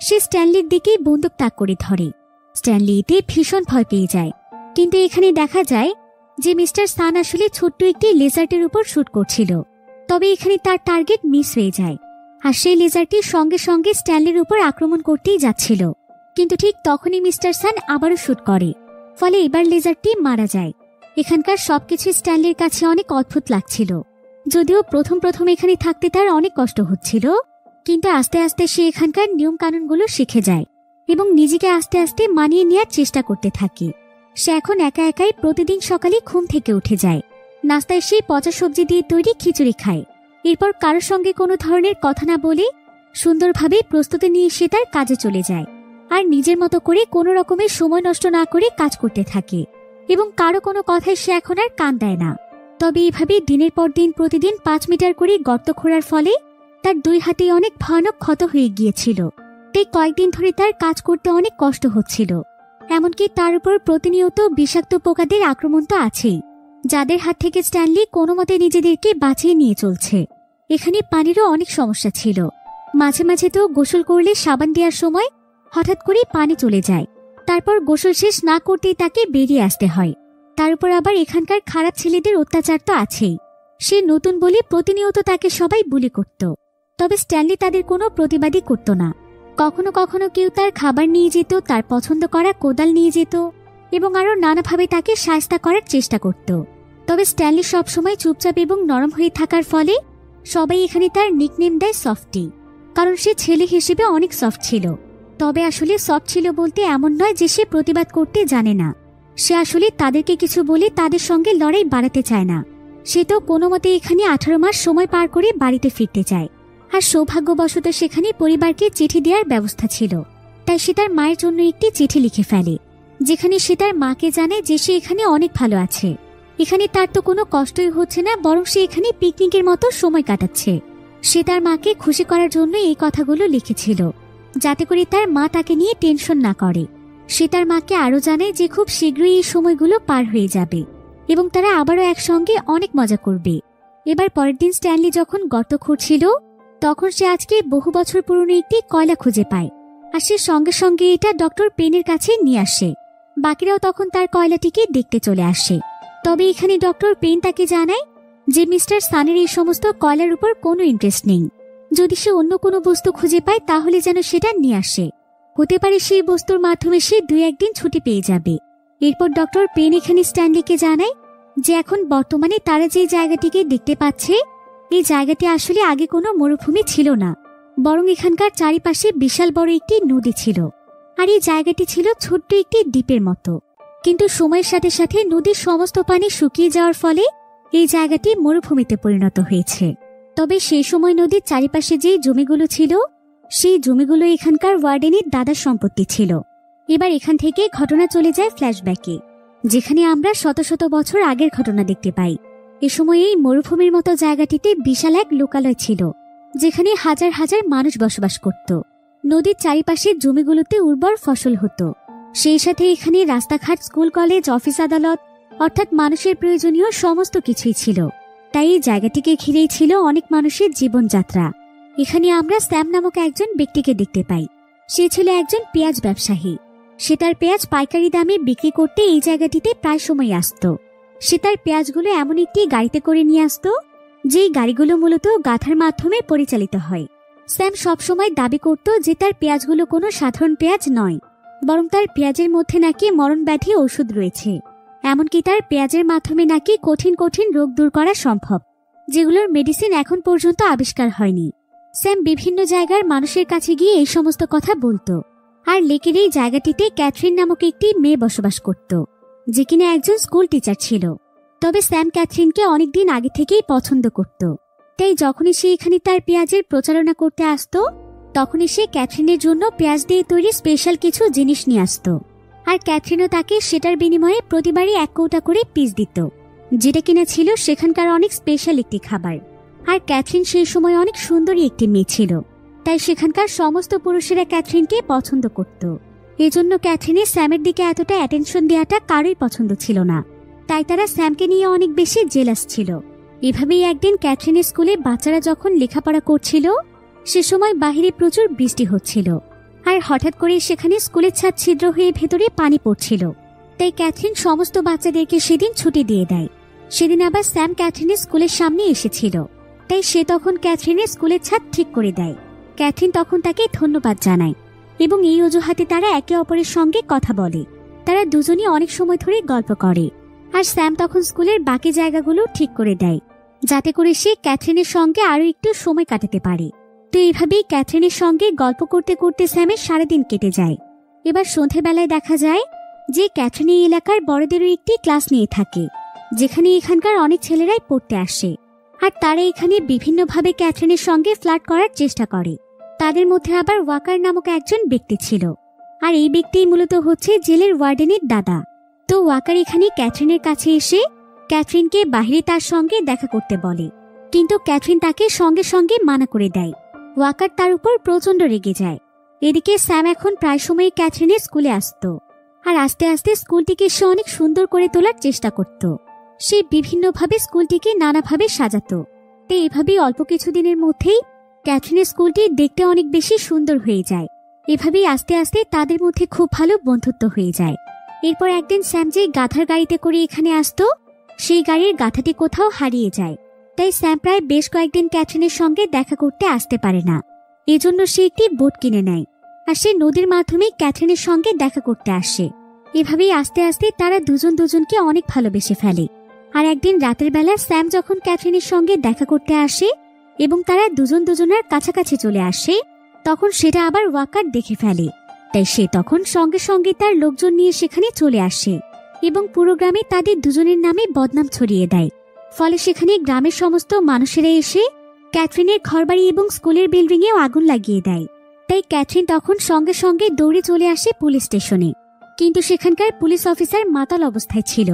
সে স্ট্যানলির দিকেই বন্দুক তাক করে ধরে। স্ট্যানলি এতে ভীষণ ভয় পেয়ে যায়। কিন্তু এখানে দেখা যায় যে মিস্টার সান আসলে ছোট্ট একটি লেজার্টের উপর শুট করছিল। তবে এখানে তার টার্গেট মিস হয়ে যায়, আর সেই লেজারটি সঙ্গে সঙ্গে স্ট্যানলির উপর আক্রমণ করতেই যাচ্ছিল। কিন্তু ঠিক তখনই মিস্টার সান আবারও শুট করে, ফলে এবার লেজারটি মারা যায়। এখানকার সবকিছু স্ট্যানলির কাছে অনেক অদ্ভুত লাগছিল। যদিও প্রথম প্রথম এখানে থাকতে তার অনেক কষ্ট হচ্ছিল, কিন্তু আস্তে আস্তে সে এখানকার নিয়ম কানুনগুলো শিখে যায় এবং নিজেকে আস্তে আস্তে মানিয়ে নেওয়ার চেষ্টা করতে থাকে। সে এখন একা একাই প্রতিদিন সকালে ঘুম থেকে উঠে যায়। নাস্তায় সে পচা সবজি দিয়ে তৈরি খিচুড়ি খায়। এরপর কারোর সঙ্গে কোনো ধরনের কথা না বলে সুন্দরভাবে প্রস্তুতি নিয়ে সে তার কাজে চলে যায়, আর নিজের মতো করে কোনো রকমের সময় নষ্ট না করে কাজ করতে থাকে এবং কারো কোনো কথায় সে এখন আর কান দেয় না। তবে এভাবে দিনের পর দিন প্রতিদিন 5 মিটার করে গর্ত খোঁড়ার ফলে তার 2 হাতে অনেক ভয়ানক ক্ষত হয়ে গিয়েছিল। তাই কয়েকদিন ধরে তার কাজ করতে অনেক কষ্ট হচ্ছিল। এমনকি তার উপর প্রতিনিয়ত বিষাক্ত পোকাদের আক্রমণ তো আছেই, যাদের হাত থেকে স্ট্যানলি কোনো মতে নিজেদেরকে বাঁচিয়ে নিয়ে চলছে। এখানে পানিরও অনেক সমস্যা ছিল। মাঝে মাঝে তো গোসল করলে সাবান দেওয়ার সময় হঠাৎ করে পানি চলে যায়। তারপর গোসল শেষ না করতেই তাকে বেরিয়ে আসতে হয়। তার উপর আবার এখানকার খারাপ ছেলেদের অত্যাচার তো আছেই। সে নতুন বলে প্রতিনিয়ত তাকে সবাই বুলি করত। তবে স্ট্যানলি তাদের কোনো প্রতিবাদই করত না। কখনো কখনো কেউ তার খাবার নিয়ে যেত, তার পছন্দ করা কোদাল নিয়ে যেত এবং আরও নানাভাবে তাকে সাহায্য করার চেষ্টা করত। তবে স্ট্যানলি সবসময় চুপচাপ এবং নরম হয়ে থাকার ফলে সবাই এখানে তার নিকনেম দেয় সফটি, কারণ সে ছেলে হিসেবে অনেক সফট ছিল। তবে আসলে সফট ছিল বলতে এমন নয় যে সে প্রতিবাদ করতে জানে না। সে আসলে তাদেরকে কিছু বলে তাদের সঙ্গে লড়াই বাড়াতে চায় না। সে তো কোনো মতে এখানে 18 মাস সময় পার করে বাড়িতে ফিরতে চায়। আর সৌভাগ্যবশত সেখানে পরিবারকে চিঠি দেওয়ার ব্যবস্থা ছিল। তাই সে তার মায়ের জন্য একটি চিঠি লিখে ফেলে, যেখানে সে তার মাকে জানায় যে সে এখানে অনেক ভালো আছে। এখানে তার তো কোনো কষ্টই হচ্ছে না, বরং সে এখানে পিকনিকের মতো সময় কাটাচ্ছে। সে তার মাকে খুশি করার জন্য এই কথাগুলো লিখেছিল, যাতে করে তার মা তাকে নিয়ে টেনশন না করে। সে তার মাকে আরও জানায় যে খুব শীঘ্রই এই সময়গুলো পার হয়ে যাবে এবং তারা আবারও একসঙ্গে অনেক মজা করবে। এবার পরের দিন স্ট্যানলি যখন গর্ত খুঁড়ছিল, তখন সে আজকে বহু বছর পুরনো একটি কয়লা খুঁজে পায়, আর সে সঙ্গে সঙ্গে এটা ডক্টর পেনের কাছে নিয়ে আসে। বাকিরাও তখন তার কয়লাটিকে দেখতে চলে আসে। তবে এখানে ডক্টর পেন তাকে জানায় যে মিস্টার সানের এই সমস্ত কয়লার উপর কোনো ইন্টারেস্ট নেই। যদি সে অন্য কোনো বস্তু খুঁজে পায় তাহলে যেন সেটা নিয়ে আসে। হতে পারে সেই বস্তুর মাধ্যমে সে 2-1 দিন ছুটি পেয়ে যাবে। এরপর ডক্টর পেন এখানে স্ট্যানলিকে জানায় যে এখন বর্তমানে তারা যে জায়গাটিকে দেখতে পাচ্ছে, এই জায়গাটি আসলে আগে কোনো মরুভূমি ছিল না, বরং এখানকার চারিপাশে বিশাল বড় একটি নদী ছিল। আর এই জায়গাটি ছিল ছোট্ট একটি দ্বীপের মতো। কিন্তু সময়ের সাথে সাথে নদীর সমস্ত পানি শুকিয়ে যাওয়ার ফলে এই জায়গাটি মরুভূমিতে পরিণত হয়েছে। তবে সেই সময় নদীর চারিপাশে যে জমিগুলো ছিল, সেই জমিগুলো এখানকার ওয়ার্ডেনের দাদার সম্পত্তি ছিল। এবার এখান থেকে ঘটনা চলে যায় ফ্ল্যাশব্যাকে, যেখানে আমরা শত শত বছর আগের ঘটনা দেখতে পাই। এ সময় এই মরুভূমির মতো জায়গাটিতে বিশাল এক লোকালয় ছিল, যেখানে হাজার হাজার মানুষ বসবাস করত। নদীর চারিপাশে জমিগুলোতে উর্বর ফসল হতো। সেই সাথে এখানে রাস্তাঘাট, স্কুল, কলেজ, অফিস, আদালত, অর্থাৎ মানুষের প্রয়োজনীয় সমস্ত কিছুই ছিল। তাই এই জায়গাটিকে ঘিরেই ছিল অনেক মানুষের জীবনযাত্রা। এখানে আমরা স্যাম নামক একজন ব্যক্তিকে দেখতে পাই। সে ছিল একজন পেঁয়াজ ব্যবসায়ী। সে তার পেঁয়াজ পাইকারি দামে বিক্রি করতে এই জায়গাটিতে প্রায় সময় আসত। সে তার পেঁয়াজগুলো এমন একটি গাড়িতে করে নিয়ে আসত, যেই গাড়িগুলো মূলত গাধার মাধ্যমে পরিচালিত হয়। স্যাম সবসময় দাবি করত যে তার পেঁয়াজগুলো কোনো সাধারণ পেঁয়াজ নয়, বরং তার পেঁয়াজের মধ্যে নাকি মরণ ব্যাধি ঔষধ রয়েছে। এমনকি তার পেঁয়াজের মাধ্যমে নাকি কঠিন কঠিন রোগ দূর করা সম্ভব, যেগুলোর মেডিসিন এখন পর্যন্ত আবিষ্কার হয়নি। স্যাম বিভিন্ন জায়গার মানুষের কাছে গিয়ে এই সমস্ত কথা বলতো। আর লেকের এই জায়গাটিতে ক্যাথরিন নামক একটি মেয়ে বসবাস করত, যে কিনা একজন স্কুল টিচার ছিল। তবে স্যাম ক্যাথরিনকে অনেকদিন আগে থেকেই পছন্দ করত। তাই যখনই সে এখানে তার পেঁয়াজের প্রচারণা করতে আসতো, তখনই সে ক্যাথরিনের জন্য পেঁয়াজ দিয়ে তৈরি স্পেশাল কিছু জিনিস নিয়ে আসত। আর ক্যাথরিনও তাকে সেটার বিনিময়ে প্রতিবারই 1 কৌটা করে পিস দিত, যেটা কিনা ছিল সেখানকার অনেক স্পেশাল একটি খাবার। আর ক্যাথরিন সেই সময় অনেক সুন্দরী একটি মেয়ে ছিল। তাই সেখানকার সমস্ত পুরুষেরা ক্যাথরিনকে পছন্দ করত। এজন্য ক্যাথরিনের স্যামের দিকে এতটা অ্যাটেনশন দেওয়াটা কারোই পছন্দ ছিল না। তাই তারা স্যামকে নিয়ে অনেক বেশি জেলাস ছিল। এভাবেই একদিন ক্যাথরিনের স্কুলে বাচ্চারা যখন লেখাপড়া করছিল, সে সময় বাহিরে প্রচুর বৃষ্টি হচ্ছিল, আর হঠাৎ করে সেখানে স্কুলের ছাদ ছিদ্র হয়ে ভেতরে পানি পড়ছিল। তাই ক্যাথরিন সমস্ত বাচ্চাদেরকে সেদিন ছুটি দিয়ে দেয়। সেদিন আবার স্যাম ক্যাথরিনের স্কুলের সামনে এসেছিল, তাই সে তখন ক্যাথরিনের স্কুলের ছাদ ঠিক করে দেয়। ক্যাথরিন তখন তাকে ধন্যবাদ জানায় এবং এই অজুহাতে তারা একে অপরের সঙ্গে কথা বলে। তারা দুজনই অনেক সময় ধরে গল্প করে, আর স্যাম তখন স্কুলের বাকি জায়গাগুলো ঠিক করে দেয়, যাতে করে সে ক্যাথরিনের সঙ্গে আরো একটু সময় কাটাতে পারে। তো এইভাবেই ক্যাথরিনের সঙ্গে গল্প করতে করতে স্যামের সারাদিন কেটে যায়। এবার সন্ধেবেলায় দেখা যায় যে ক্যাথরিন এই এলাকার বড়দেরও একটি ক্লাস নিয়ে থাকে, যেখানে এখানকার অনেক ছেলেরাই পড়তে আসে, আর তারা এখানে বিভিন্নভাবে ক্যাথরিনের সঙ্গে ফ্লার্ট করার চেষ্টা করে। তাদের মধ্যে আবার ওয়াকার নামক একজন ব্যক্তি ছিল, আর এই ব্যক্তিই মূলত হচ্ছে জেলের ওয়ার্ডেনের দাদা। তো ওয়াকার এখানে ক্যাথরিনের কাছে এসে ক্যাথরিনকে বাইরে তার সঙ্গে দেখা করতে বলে, কিন্তু ক্যাথরিন তাকে সঙ্গে সঙ্গে মানা করে দেয়। ওয়াকার তার উপর প্রচন্ড রেগে যায়। এদিকে স্যাম এখন প্রায় সময় ক্যাথরিনের স্কুলে আসতো, আর আস্তে আস্তে স্কুলটিকে সে অনেক সুন্দর করে তোলার চেষ্টা করত। সে বিভিন্নভাবে স্কুলটিকে নানাভাবে সাজাতো। তো এভাবেই অল্প কিছুদিনের মধ্যেই ক্যাথরিনের স্কুলটি দেখতে অনেক বেশি সুন্দর হয়ে যায়। এভাবেই আস্তে আস্তে তাদের মধ্যে খুব ভালো বন্ধুত্ব হয়ে যায়। এরপর একদিন স্যাম যে গাধার গাড়িতে করে এখানে আসতো, সেই গাড়ির গাধাটি কোথাও হারিয়ে যায়। তাই স্যাম প্রায় বেশ কয়েকদিন ক্যাথরিনের সঙ্গে দেখা করতে আসতে পারে না। এজন্য সে একটি বোট কিনে নেয়, আর সে নদীর মাধ্যমে ক্যাথরিনের সঙ্গে দেখা করতে আসে। এভাবেই আস্তে আস্তে তারা দুজন দুজনকে অনেক ভালোবেসে ফেলে। আর একদিন রাতের বেলা স্যাম যখন ক্যাথরিনের সঙ্গে দেখা করতে আসে এবং তারা দুজন দুজনের কাছাকাছি চলে আসে, তখন সেটা আবার ওয়াকার দেখে ফেলে। তাই সে তখন সঙ্গে সঙ্গে তার লোকজন নিয়ে সেখানে চলে আসে এবং পুরো গ্রামে তাদের দুজনের নামে বদনাম ছড়িয়ে দেয়। ফলে সেখানে গ্রামের সমস্ত মানুষেরা এসে ক্যাথরিনের ঘরবাড়ি এবং স্কুলের বিল্ডিংয়েও আগুন লাগিয়ে দেয়। তাই ক্যাথরিন তখন সঙ্গে সঙ্গে দৌড়ে চলে আসে পুলিশ স্টেশনে, কিন্তু সেখানকার পুলিশ অফিসার মাতাল অবস্থায় ছিল।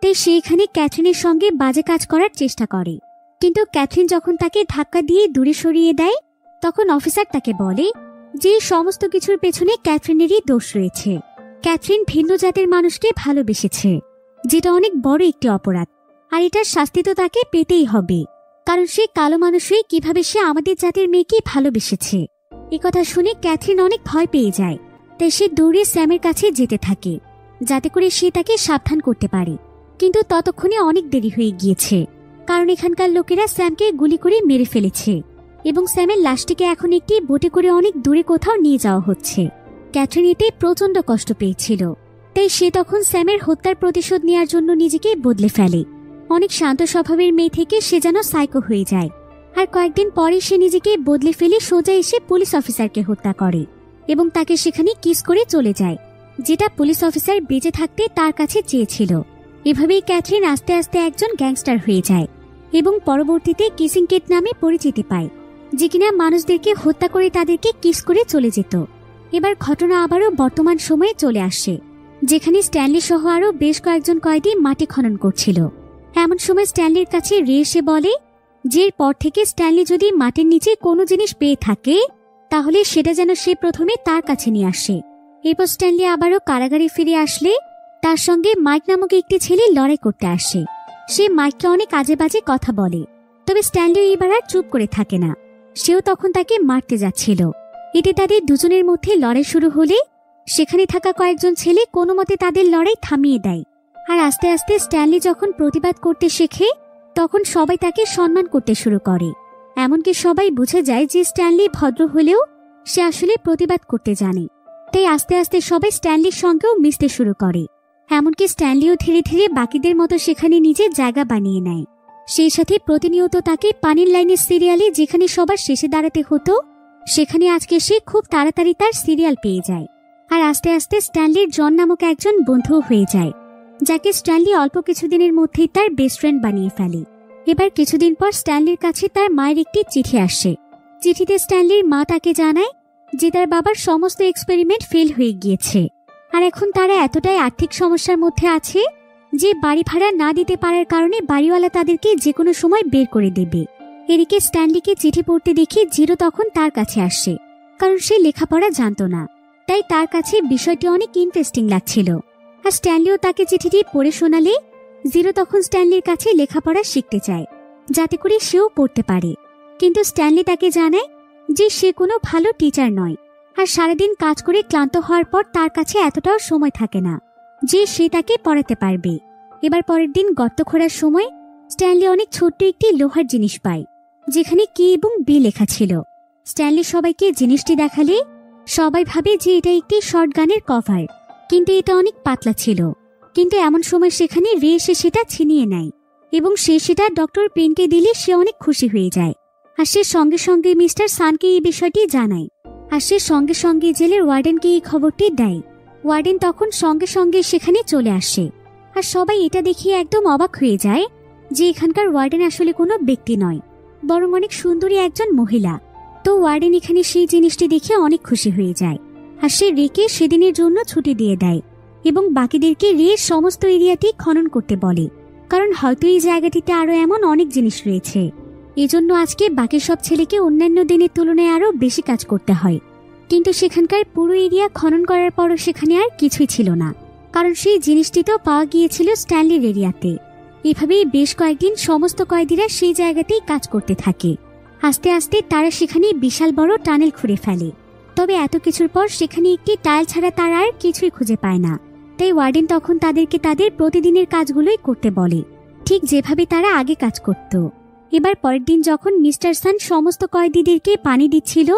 তাই সে এখানে ক্যাথরিনের সঙ্গে বাজে কাজ করার চেষ্টা করে, কিন্তু ক্যাথরিন যখন তাকে ধাক্কা দিয়ে দূরে সরিয়ে দেয়, তখন অফিসার তাকে বলে যে সমস্ত কিছুর পেছনে ক্যাথরিনেরই দোষ রয়েছে। ক্যাথরিন ভিন্ন জাতের মানুষকে ভালোবেসেছে, যেটা অনেক বড় একটি অপরাধ, আর এটার শাস্তি তো তাকে পেতেই হবে, কারণ সে কালো মানুষ হয়ে কিভাবে সে আমাদের জাতের মেয়েকে ভালোবেসেছে। একথা শুনে ক্যাথরিন অনেক ভয় পেয়ে যায়। তাই সে দৌড়ে স্যামের কাছে যেতে থাকে, যাতে করে সে তাকে সাবধান করতে পারে। কিন্তু ততক্ষণে অনেক দেরি হয়ে গিয়েছে, কারণ এখানকার লোকেরা স্যামকে গুলি করে মেরে ফেলেছে এবং স্যামের লাশটিকে এখন একটি বোটে করে অনেক দূরে কোথাও নিয়ে যাওয়া হচ্ছে। ক্যাথরিন এতে প্রচন্ড কষ্ট পেয়েছিল, তাই সে তখন স্যামের হত্যার প্রতিশোধ নেওয়ার জন্য নিজেকে বদলে ফেলে। অনেক শান্ত স্বভাবের মেয়ে থেকে সে যেন সাইকো হয়ে যায়, আর কয়েকদিন পরে সে নিজেকে বদলে ফেলে সোজা এসে পুলিশ অফিসারকে হত্যা করে এবং তাকে সেখানে কিস করে চলে যায়, যেটা পুলিশ অফিসার বেঁচে থাকতে তার কাছে চেয়েছিল। এভাবেই ক্যাথরিন আস্তে আস্তে একজন গ্যাংস্টার হয়ে যায় এবং পরবর্তীতে কিসিং কেট নামে পরিচিতি পায়, যে কিনা মানুষদেরকে হত্যা করে তাদেরকে কিস করে চলে যেত। এবার ঘটনা আবারও বর্তমান সময়ে চলে আসে, যেখানে স্ট্যানলি সহ আরও বেশ কয়েকজন কয়েদি মাটি খনন করছিল। এমন সময় স্ট্যানলির কাছে রে এসে বলে যে এরপর থেকে স্ট্যানলি যদি মাটির নিচে কোনো জিনিস পেয়ে থাকে, তাহলে সেটা যেন সে প্রথমে তার কাছে নিয়ে আসে। এরপর স্ট্যানলি আবারও কারাগারে ফিরে আসলে তার সঙ্গে মাইক নামক একটি ছেলে লড়াই করতে আসে। সে মাইককে অনেক আজে বাজে কথা বলে, তবে স্ট্যানলি এবার আর চুপ করে থাকে না। সেও তখন তাকে মারতে যাচ্ছিল। এতে তাদের দুজনের মধ্যে লড়াই শুরু হলে সেখানে থাকা কয়েকজন ছেলে কোনো মতে তাদের লড়াই থামিয়ে দেয়। আর আস্তে আস্তে স্ট্যানলি যখন প্রতিবাদ করতে শেখে, তখন সবাই তাকে সম্মান করতে শুরু করে। এমনকি সবাই বুঝে যায় যে স্ট্যানলি ভদ্র হলেও সে আসলে প্রতিবাদ করতে জানে। তাই আস্তে আস্তে সবাই স্ট্যানলির সঙ্গেও মিশতে শুরু করে। এমনকি স্ট্যানলিও ধীরে ধীরে বাকিদের মতো সেখানে নিজের জায়গা বানিয়ে নেয়। সেই সাথে প্রতিনিয়ত তাকে পানির লাইনের সিরিয়ালে যেখানে সবার শেষে দাঁড়াতে হতো, সেখানে আজকে সে খুব তাড়াতাড়ি তার সিরিয়াল পেয়ে যায়। আর আস্তে আস্তে স্ট্যানলির জন নামক একজন বন্ধু হয়ে যায়, যাকে স্ট্যানলি অল্প কিছুদিনের মধ্যেই তার বেস্ট ফ্রেন্ড বানিয়ে ফেলে। এবার কিছুদিন পর স্ট্যানলির কাছে তার মায়ের একটি চিঠি আসে। চিঠিতে স্ট্যানলির মা তাকে জানায় যে তার বাবার সমস্ত এক্সপেরিমেন্ট ফেল হয়ে গিয়েছে, আর এখন তারা এতটাই আর্থিক সমস্যার মধ্যে আছে যে বাড়ি ভাড়া না দিতে পারার কারণে বাড়িওয়ালা তাদেরকে যে কোনো সময় বের করে দেবে। এদিকে স্ট্যানলিকে চিঠি পড়তে দেখে জিরো তখন তার কাছে আসে, কারণ সে লেখাপড়া জানতো না, তাই তার কাছে বিষয়টি অনেক ইন্টারেস্টিং লাগছিল। আর স্ট্যানলিও তাকে চিঠিটি পড়ে শোনালে জিরো তখন স্ট্যানলির কাছে লেখাপড়া শিখতে চায়, যাতে করে সেও পড়তে পারে। কিন্তু স্ট্যানলি তাকে জানায় যে সে কোনো ভালো টিচার নয়, আর সারাদিন কাজ করে ক্লান্ত হওয়ার পর তার কাছে এতটাও সময় থাকে না যে সে তাকে পড়াতে পারবে। এবার পরের দিন গর্ত খোঁড়ার সময় স্ট্যানলি অনেক ছোট্ট একটি লোহার জিনিস পায়, যেখানে কে এবং বি লেখা ছিল। স্ট্যানলি সবাইকে জিনিসটি দেখালে সবাই ভাবে যে এটা একটি শর্টগানের কভার, কিন্তু এটা অনেক পাতলা ছিল। কিন্তু এমন সময় সেখানে রে এসে সেটা ছিনিয়ে নেয় এবং সে সেটা ডক্টর পেনকে দিলে সে অনেক খুশি হয়ে যায়। আর সে সঙ্গে সঙ্গে মিস্টার সানকে এই বিষয়টি জানায়, আর সে সঙ্গে সঙ্গে জেলের ওয়ার্ডেনকে এই খবরটি দেয়। ওয়ার্ডেন তখন সঙ্গে সঙ্গে সেখানে চলে আসে, আর সবাই এটা দেখিয়ে একদম অবাক হয়ে যায় যে এখানকার ওয়ার্ডেন আসলে কোনো ব্যক্তি নয়, বরং অনেক সুন্দরী একজন মহিলা। তো ওয়ার্ডেন এখানে সেই জিনিসটি দেখে অনেক খুশি হয়ে যায়, আর সে রেকে সেদিনের জন্য ছুটি দিয়ে দেয় এবং বাকিদেরকে রের সমস্ত এরিয়াটি খনন করতে বলে, কারণ হয়তো এই জায়গাটিতে আরো এমন অনেক জিনিস রয়েছে। এজন্য আজকে বাকি সব ছেলেকে অন্যান্য দিনের তুলনায় আরো বেশি কাজ করতে হয়। কিন্তু সেখানকার পুরো এরিয়া খনন করার পরও সেখানে আর কিছুই ছিল না, কারণ সেই জিনিসটি তো পাওয়া গিয়েছিল স্ট্যানলির এরিয়াতে। এভাবেই বেশ কয়েকদিন সমস্ত কয়েদিরা সেই জায়গাতেই কাজ করতে থাকে। আস্তে আস্তে তারা সেখানে বিশাল বড় টানেল খুঁড়ে ফেলে। তবে এত কিছুর পর সেখানে একটি টাইল ছাড়া তারা আর কিছুই খুঁজে পায় না। তাই ওয়ার্ডেন তখন তাদেরকে তাদের প্রতিদিনের কাজগুলোই করতে বলে, ঠিক যেভাবে তারা আগে কাজ করত। এবার পরের দিন যখন মিস্টার সান সমস্ত কয়েদিদেরকে পানি দিচ্ছিল,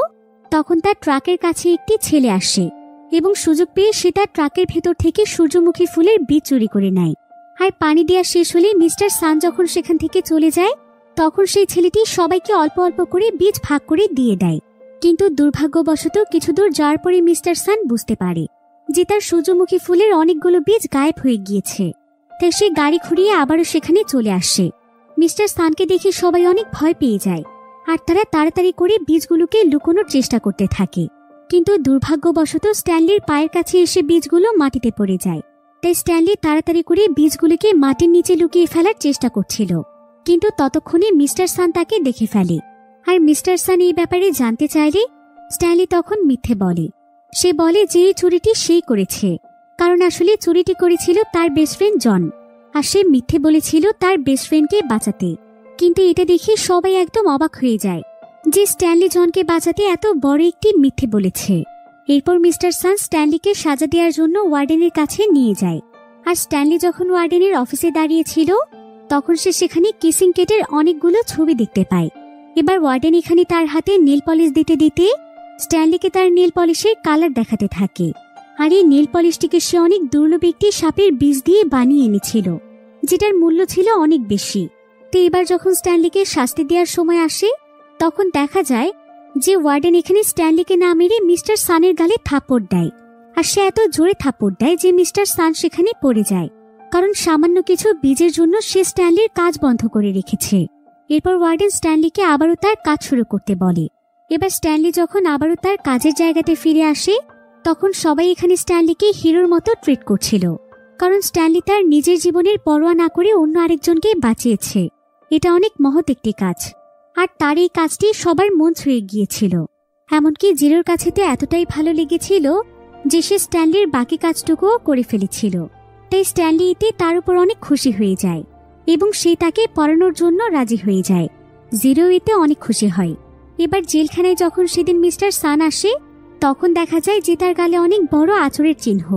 তখন তার ট্রাকের কাছে একটি ছেলে আসে এবং সুযোগ পেয়ে সে তার ট্রাকের ভেতর থেকে সূর্যমুখী ফুলের বীজ চুরি করে নেয়। আর পানি দেওয়া শেষ হলে মিস্টার সান যখন সেখান থেকে চলে যায়, তখন সেই ছেলেটি সবাইকে অল্প অল্প করে বীজ ভাগ করে দিয়ে দেয়। কিন্তু দুর্ভাগ্যবশত কিছু দূর যাওয়ার পরে মিস্টার সান বুঝতে পারে যে তার সূর্যমুখী ফুলের অনেকগুলো বীজ গায়েব হয়ে গিয়েছে। তাই সে গাড়ি ঘুরিয়ে আবারও সেখানে চলে আসে। মিস্টার সানকে দেখে সবাই অনেক ভয় পেয়ে যায়, আর তারা তাড়াতাড়ি করে বীজগুলোকে লুকোনোর চেষ্টা করতে থাকে। কিন্তু দুর্ভাগ্যবশত স্ট্যানলির পায়ের কাছে এসে বীজগুলো মাটিতে পড়ে যায়। তাই স্ট্যানলি তাড়াতাড়ি করে বীজগুলোকে মাটির নিচে লুকিয়ে ফেলার চেষ্টা করছিল, কিন্তু ততক্ষণে মিস্টার সান তাকে দেখে ফেলে। আর মিস্টার সান এই ব্যাপারে জানতে চাইলে স্ট্যানলি তখন মিথ্যে বলে। সে বলে যে এই চুরিটি সেই করেছে, কারণ আসলে চুরিটি করেছিল তার বেস্ট ফ্রেন্ড জন, আর সে মিথ্যে বলেছিল তার বেস্ট ফ্রেন্ডকে বাঁচাতে। কিন্তু এটা দেখে সবাই একদম অবাক হয়ে যায় যে স্ট্যানলি জনকে বাঁচাতে এত বড় একটি মিথ্যে বলেছে। এরপর মিস্টার সান স্ট্যানলিকে সাজা দেওয়ার জন্য ওয়ার্ডেনের কাছে নিয়ে যায়। আর স্ট্যানলি যখন ওয়ার্ডেনের অফিসে দাঁড়িয়েছিল, তখন সে সেখানে কিসিং কেটের অনেকগুলো ছবি দেখতে পায়। এবার ওয়ার্ডেন এখানে তার হাতে নেল পলিশ দিতে দিতে স্ট্যানলিকে তার নেল পলিশের কালার দেখাতে থাকে। আর এই নেল পলিশটিকে সে অনেক দুর্লভ একটি সাপের বীজ দিয়ে বানিয়ে এনেছিল, যেটার মূল্য ছিল অনেক বেশি। তো এবার যখন স্ট্যানলিকে শাস্তি দেওয়ার সময় আসে, তখন দেখা যায় যে ওয়ার্ডেন এখানে স্ট্যানলিকে না মেরে মিস্টার সানের গালে থাপ্পড় দেয়। আর সে এত জোরে থাপ্পড় দেয় যে মিস্টার সান সেখানে পড়ে যায়, কারণ সামান্য কিছু বীজের জন্য সে স্ট্যানলির কাজ বন্ধ করে রেখেছে। এরপর ওয়ার্ডেন স্ট্যানলিকে আবারও তার কাজ শুরু করতে বলে। এবার স্ট্যানলি যখন আবারও তার কাজের জায়গাতে ফিরে আসে, তখন সবাই এখানে স্ট্যানলিকে হিরোর মতো ট্রিট করছিল, কারণ স্ট্যানলি তার নিজের জীবনের পরোয়া না করে অন্য আরেকজনকে বাঁচিয়েছে। এটা অনেক মহৎ একটি কাজ, আর তার এই কাজটি সবার মন ছুঁয়ে গিয়েছিল। এমনকি জিরোর কাছে তো এতটাই ভালো লেগেছিল যে সে স্ট্যানলির বাকি কাজটুকুও করে ফেলেছিল। তাই স্ট্যানলি এতে তার উপর অনেক খুশি হয়ে যায় এবং সে তাকে পড়ানোর জন্য রাজি হয়ে যায়। জিরো এতে অনেক খুশি হয়। এবার জেলখানায় যখন সেদিন মিস্টার সান আসে, তখন দেখা যায় যে তার গালে অনেক বড় আঁচড়ের চিহ্ন,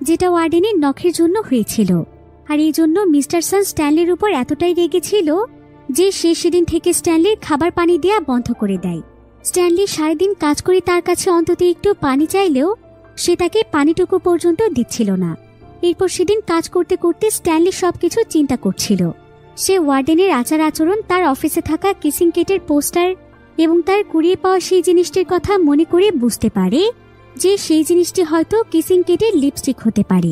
যেটা ওয়ার্ডেনের নখের জন্য হয়েছিল। আর এই জন্য মিস্টার সান স্ট্যানলির উপর এতটাই রেগেছিল যে সে সেদিন থেকে স্ট্যানলির খাবার পানি দেয়া বন্ধ করে দেয়। স্ট্যানলি সারাদিন কাজ করে তার কাছে অন্তত একটু পানি চাইলেও সে তাকে পানিটুকু পর্যন্ত দিচ্ছিল না। এরপর সেদিন কাজ করতে করতে স্ট্যানলি সবকিছু চিন্তা করছিল। সে ওয়ার্ডেনের আচার আচরণ, তার অফিসে থাকা কিসিং কেটের পোস্টার এবং তার কুড়িয়ে পাওয়া সেই জিনিসটির কথা মনে করে বুঝতে পারে যে সেই জিনিসটি হয়তো কিসিং কেটের লিপস্টিক হতে পারে।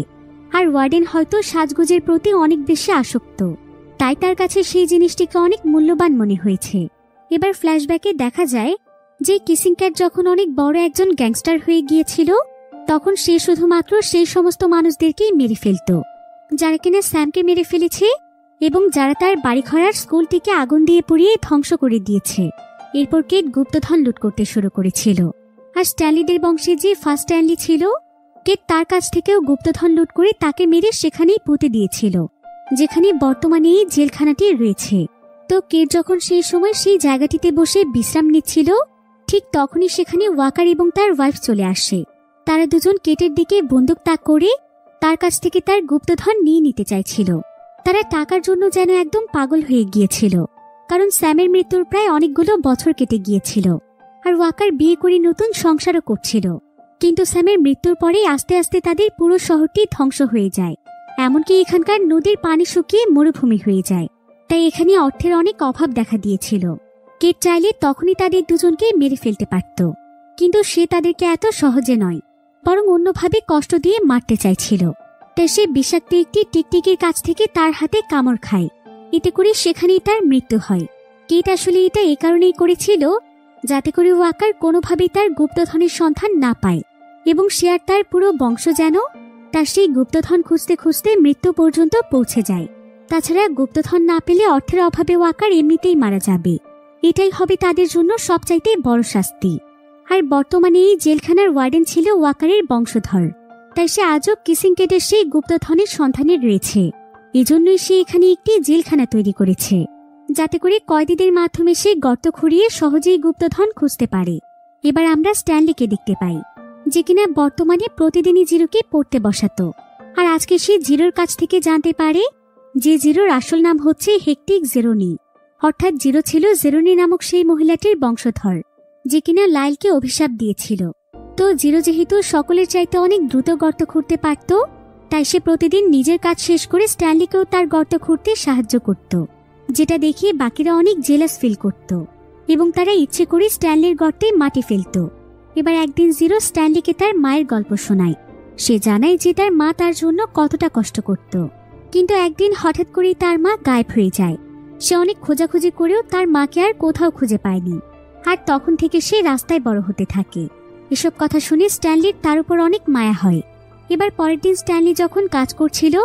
আর ওয়ার্ডেন হয়তো সাজগোজের প্রতি অনেক বেশি আসক্ত, তাই তার কাছে সেই জিনিসটিকে অনেক মূল্যবান মনে হয়েছে। এবার ফ্ল্যাশব্যাকে দেখা যায় যে কিসিং ক্যাট যখন অনেক বড় একজন গ্যাংস্টার হয়ে গিয়েছিল, তখন সে শুধুমাত্র সেই সমস্ত মানুষদেরকেই মেরে ফেলত যারা কিনা স্যামকে মেরে ফেলেছে এবং যারা তার বাড়িঘর আর স্কুলটিকে আগুন দিয়ে পুড়িয়ে ধ্বংস করে দিয়েছে। এরপর কেট গুপ্তধন লুট করতে শুরু করেছিল। আর স্ট্যানলিদের বংশে যে ফার্স্ট স্ট্যানলি ছিল, কেট তার কাছ থেকেও গুপ্তধন লুট করে তাকে মেরে সেখানেই পুঁতে দিয়েছিল, যেখানে বর্তমানে এই জেলখানাটি রয়েছে। তো কেট যখন সেই সময় সেই জায়গাটিতে বসে বিশ্রাম নিচ্ছিল, ঠিক তখনই সেখানে ওয়াকার এবং তার ওয়াইফ চলে আসে। তারা দুজন কেটের দিকে বন্দুক তাক করে তার কাছ থেকে তার গুপ্তধন নিয়ে নিতে চাইছিল। তারা টাকার জন্য যেন একদম পাগল হয়ে গিয়েছিল, কারণ স্যামের মৃত্যুর প্রায় অনেকগুলো বছর কেটে গিয়েছিল আর ওয়াকার বিয়ে করে নতুন সংসারও করছিল। কিন্তু স্যামের মৃত্যুর পরে আস্তে আস্তে তাদের পুরো শহরটি ধ্বংস হয়ে যায়, এমনকি এখানকার নদীর পানি শুকিয়ে মরুভূমি হয়ে যায়। তাই এখানে অর্থের অনেক অভাব দেখা দিয়েছিল। কেট চাইলে তখনই তাদের দুজনকে মেরে ফেলতে পারত, কিন্তু সে তাদেরকে এত সহজে নয়, বরং অন্যভাবে কষ্ট দিয়ে মারতে চাইছিল। তাই সে বিষাক্ত একটি টিকটিকির কাছ থেকে তার হাতে কামড় খায়, এতে করে সেখানেই তার মৃত্যু হয়। কেট আসলে এটা এই কারণেই করেছিল যাতে করে ওয়াকার কোনোভাবেই তার গুপ্তধনের সন্ধান না পায় এবং সে আর তার পুরো বংশ যেন তার সেই গুপ্তধন খুঁজতে খুঁজতে মৃত্যু পর্যন্ত পৌঁছে যায়। তাছাড়া গুপ্তধন না পেলে অর্থের অভাবে ওয়াকার এমনিতেই মারা যাবে, এটাই হবে তাদের জন্য সবচাইতে বড় শাস্তি। আর বর্তমানে এই জেলখানার ওয়ার্ডেন ছিল ওয়াকারের বংশধর, তাই সে আজও কিসিং কেটের সেই গুপ্তধনের সন্ধানে রয়েছে। এজন্যই সে এখানে একটি জেলখানা তৈরি করেছে, যাতে করে কয়েদিদের মাধ্যমে সে গর্ত খুঁড়িয়ে সহজেই গুপ্তধন খুঁজতে পারে। এবার আমরা স্ট্যানলিকে দেখতে পাই, যে কিনা বর্তমানে প্রতিদিনই জিরোকে পড়তে বসাতো। আর আজকে সে জিরোর কাছ থেকে জানতে পারে যে জিরোর আসল নাম হচ্ছে হেকটিক জেরোনি, অর্থাৎ জিরো ছিল জেরোনি নামক সেই মহিলাটির বংশধর, যে কিনা লাইলকে অভিশাপ দিয়েছিল। তো জিরো যেহেতু সকলের চাইতে অনেক দ্রুত গর্ত খুঁড়তে পারত, তাই সে প্রতিদিন নিজের কাজ শেষ করে স্ট্যানলিকেও তার গর্ত খুঁড়তে সাহায্য করত, যেটা দেখিয়ে বাকিরা অনেক জেলাস ফিল করত এবং তারা ইচ্ছে করে স্ট্যানলির গর্তে মাটি ফেলত। এবার একদিন জিরো স্ট্যানলিকে তার মায়ের গল্প শোনায়। সে জানায় যে তার মা তার জন্য কতটা কষ্ট করত, কিন্তু একদিন হঠাৎ করেই তার মা গায়েব হয়ে যায়। সে অনেক খোঁজাখুঁজি করেও তার মাকে আর কোথাও খুঁজে পায়নি, আর তখন থেকে সে রাস্তায় বড় হতে থাকে। এসব কথা শুনে স্ট্যানলির তার উপর অনেক মায়া হয়। এবার পরের দিন স্ট্যানলি যখন কাজ করছিল,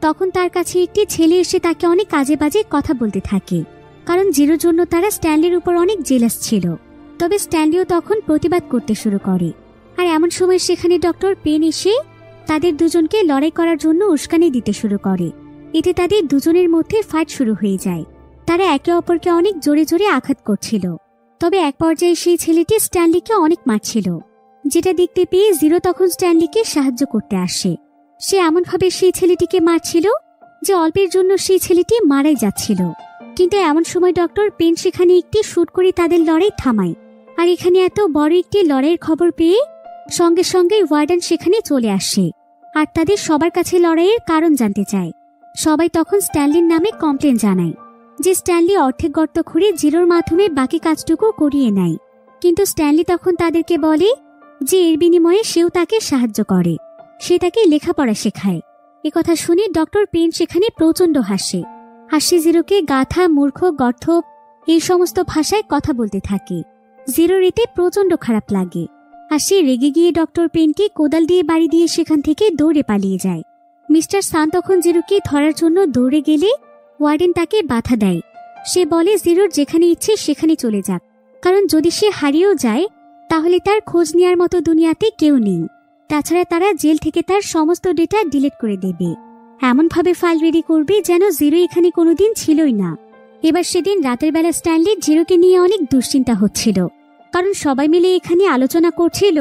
তখন তার কাছে একটি ছেলে এসে তাকে অনেক কাজে বাজে কথা বলতে থাকে, কারণ জিরোর জন্য তারা স্ট্যানলির উপর অনেক জেলাস ছিল। তবে স্ট্যানলিও তখন প্রতিবাদ করতে শুরু করে। আর এমন সময় সেখানে ডক্টর পেন এসে তাদের দুজনকে লড়াই করার জন্য উস্কানি দিতে শুরু করে। এতে তাদের দুজনের মধ্যে ফাইট শুরু হয়ে যায়। তারা একে অপরকে অনেক জোরে জোরে আঘাত করছিল। তবে এক পর্যায়ে সেই ছেলেটি স্ট্যানলিকে অনেক মারছিল, যেটা দেখতে পেয়ে জিরো তখন স্ট্যানলিকে সাহায্য করতে আসে। সে এমনভাবে সেই ছেলেটিকে মারছিল যে অল্পের জন্য সেই ছেলেটি মারাই যাচ্ছিল। কিন্তু এমন সময় ডক্টর পেন সেখানে একটি শুট করে তাদের লড়াই থামায়। আর এখানে এত বড় একটি লড়াইয়ের খবর পেয়ে সঙ্গে সঙ্গে ওয়ার্ডেন সেখানে চলে আসে আর তাদের সবার কাছে লড়াইয়ের কারণ জানতে চায়। সবাই তখন স্ট্যানলির নামে কমপ্লেন জানায় যে স্ট্যানলি অর্ধেক গর্ত খুঁড়ে জিরোর মাধ্যমে বাকি কাজটুকু করিয়ে নেয়। কিন্তু স্ট্যানলি তখন তাদেরকে বলে যে এর বিনিময়ে সেও তাকে সাহায্য করে, সে তাকে লেখাপড়া শেখায়। একথা শুনে ডক্টর পেন সেখানে প্রচন্ড হাসে। হাসি জিরোকে গাধা, মূর্খ, গর্ধ এই সমস্ত ভাষায় কথা বলতে থাকে। জিরোর এতে প্রচন্ড খারাপ লাগে আর সে রেগে গিয়ে ডক্টর পেনকে কোদাল দিয়ে বাড়ি দিয়ে সেখান থেকে দৌড়ে পালিয়ে যায়। মিস্টার সান তখন জিরোকে ধরার জন্য দৌড়ে গেলে ওয়ার্ডেন তাকে বাধা দেয়। সে বলে জিরোর যেখানে ইচ্ছে সেখানে চলে যাক, কারণ যদি সে হারিয়েও যায় তাহলে তার খোঁজ নেওয়ার মতো দুনিয়াতে কেউ নেই। তাছাড়া তারা জেল থেকে তার সমস্ত ডেটা ডিলিট করে দেবে, এমনভাবে ফাইল রেডি করবে যেন জিরো এখানে কোনোদিন ছিলই না। এবার সেদিন রাতের বেলা স্ট্যানলি জিরোকে নিয়ে অনেক দুশ্চিন্তা হচ্ছিল, কারণ সবাই মিলে এখানে আলোচনা করছিল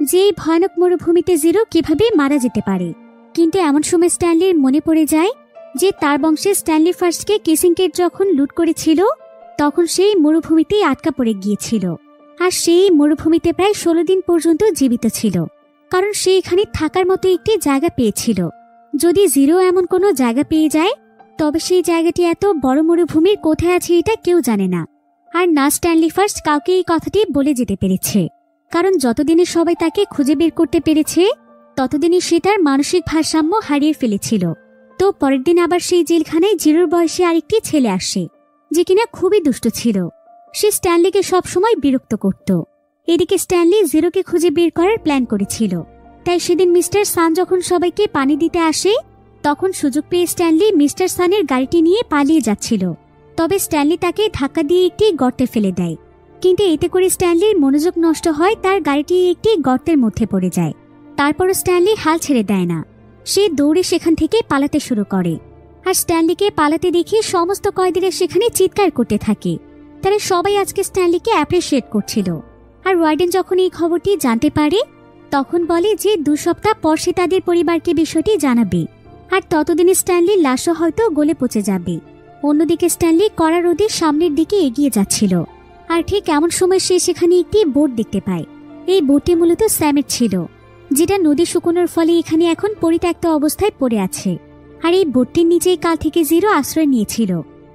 যে এই ভয়ানক মরুভূমিতে জিরো কিভাবে মারা যেতে পারে। কিন্তু এমন সময় স্ট্যানলির মনে পড়ে যায় যে তার বংশে স্ট্যানলি ফার্স্টকে কিসিং কেট যখন লুট করেছিল তখন সেই মরুভূমিতেই আটকা পড়ে গিয়েছিল, আর সেই মরুভূমিতে প্রায় 16 দিন পর্যন্ত জীবিত ছিল, কারণ সে এখানে থাকার মতো একটি জায়গা পেয়েছিল। যদি জিরো এমন কোনো জায়গা পেয়ে যায় তবে সেই জায়গাটি এত বড় মরুভূমির কোথায় আছে এটা কেউ জানে না। আর না স্ট্যানলি ফার্স্ট কাউকে এই কথাটি বলে যেতে পেরেছে, কারণ যতদিনে সবাই তাকে খুঁজে বের করতে পেরেছে ততদিনই সে তার মানসিক ভারসাম্য হারিয়ে ফেলেছিল। তো পরের দিন আবার সেই জেলখানায় জিরোর বয়সে আরেকটি ছেলে আসে, যে কিনা খুবই দুষ্ট ছিল। সে স্ট্যানলিকে সবসময় বিরক্ত করত। এদিকে স্ট্যানলি জিরোকে খুঁজে বের করার প্ল্যান করেছিল। তাই সেদিন মিস্টার সান যখন সবাইকে পানি দিতে আসে তখন সুযোগ পেয়ে স্ট্যানলি মিস্টার সানের গাড়িটি নিয়ে পালিয়ে যাচ্ছিল। তবে স্ট্যানলি তাকে ধাক্কা দিয়ে একটি গর্তে ফেলে দেয়, কিন্তু এতে করে স্ট্যানলির মনোযোগ নষ্ট হয়, তার গাড়িটি একটি গর্তের মধ্যে পড়ে যায়। তারপরও স্ট্যানলি হাল ছেড়ে দেয় না, সে দৌড়ে সেখান থেকে পালাতে শুরু করে। আর স্ট্যানলিকে পালাতে দেখে সমস্ত কয়েদিরা সেখানে চিৎকার করতে থাকে। তারা সবাই আজকে স্ট্যানলিকে অ্যাপ্রিসিয়েট করছিল। আর ওয়ার্ডেন যখন এই খবরটি জানতে পারে তখন বলে যে 2 সপ্তাহ পর সে তাদের পরিবারকে বিষয়টি জানাবে, আর ততদিনে স্ট্যানলির লাশও হয়তো গলে পচে যাবে। অন্যদিকে স্ট্যানলি কড়া রোদে সামনের দিকে এগিয়ে যাচ্ছিল, আর ঠিক এমন সময় সে সেখানে একটি বোট দেখতে পায়। এই বোটটি মূলত স্যামের ছিল, যেটা নদী শুকনোর ফলে এখানে এখন পরিত্যক্ত অবস্থায় পড়ে আছে। আর এই বোটটির নিচেই কাল থেকে জিরো আশ্রয় নিয়েছিল।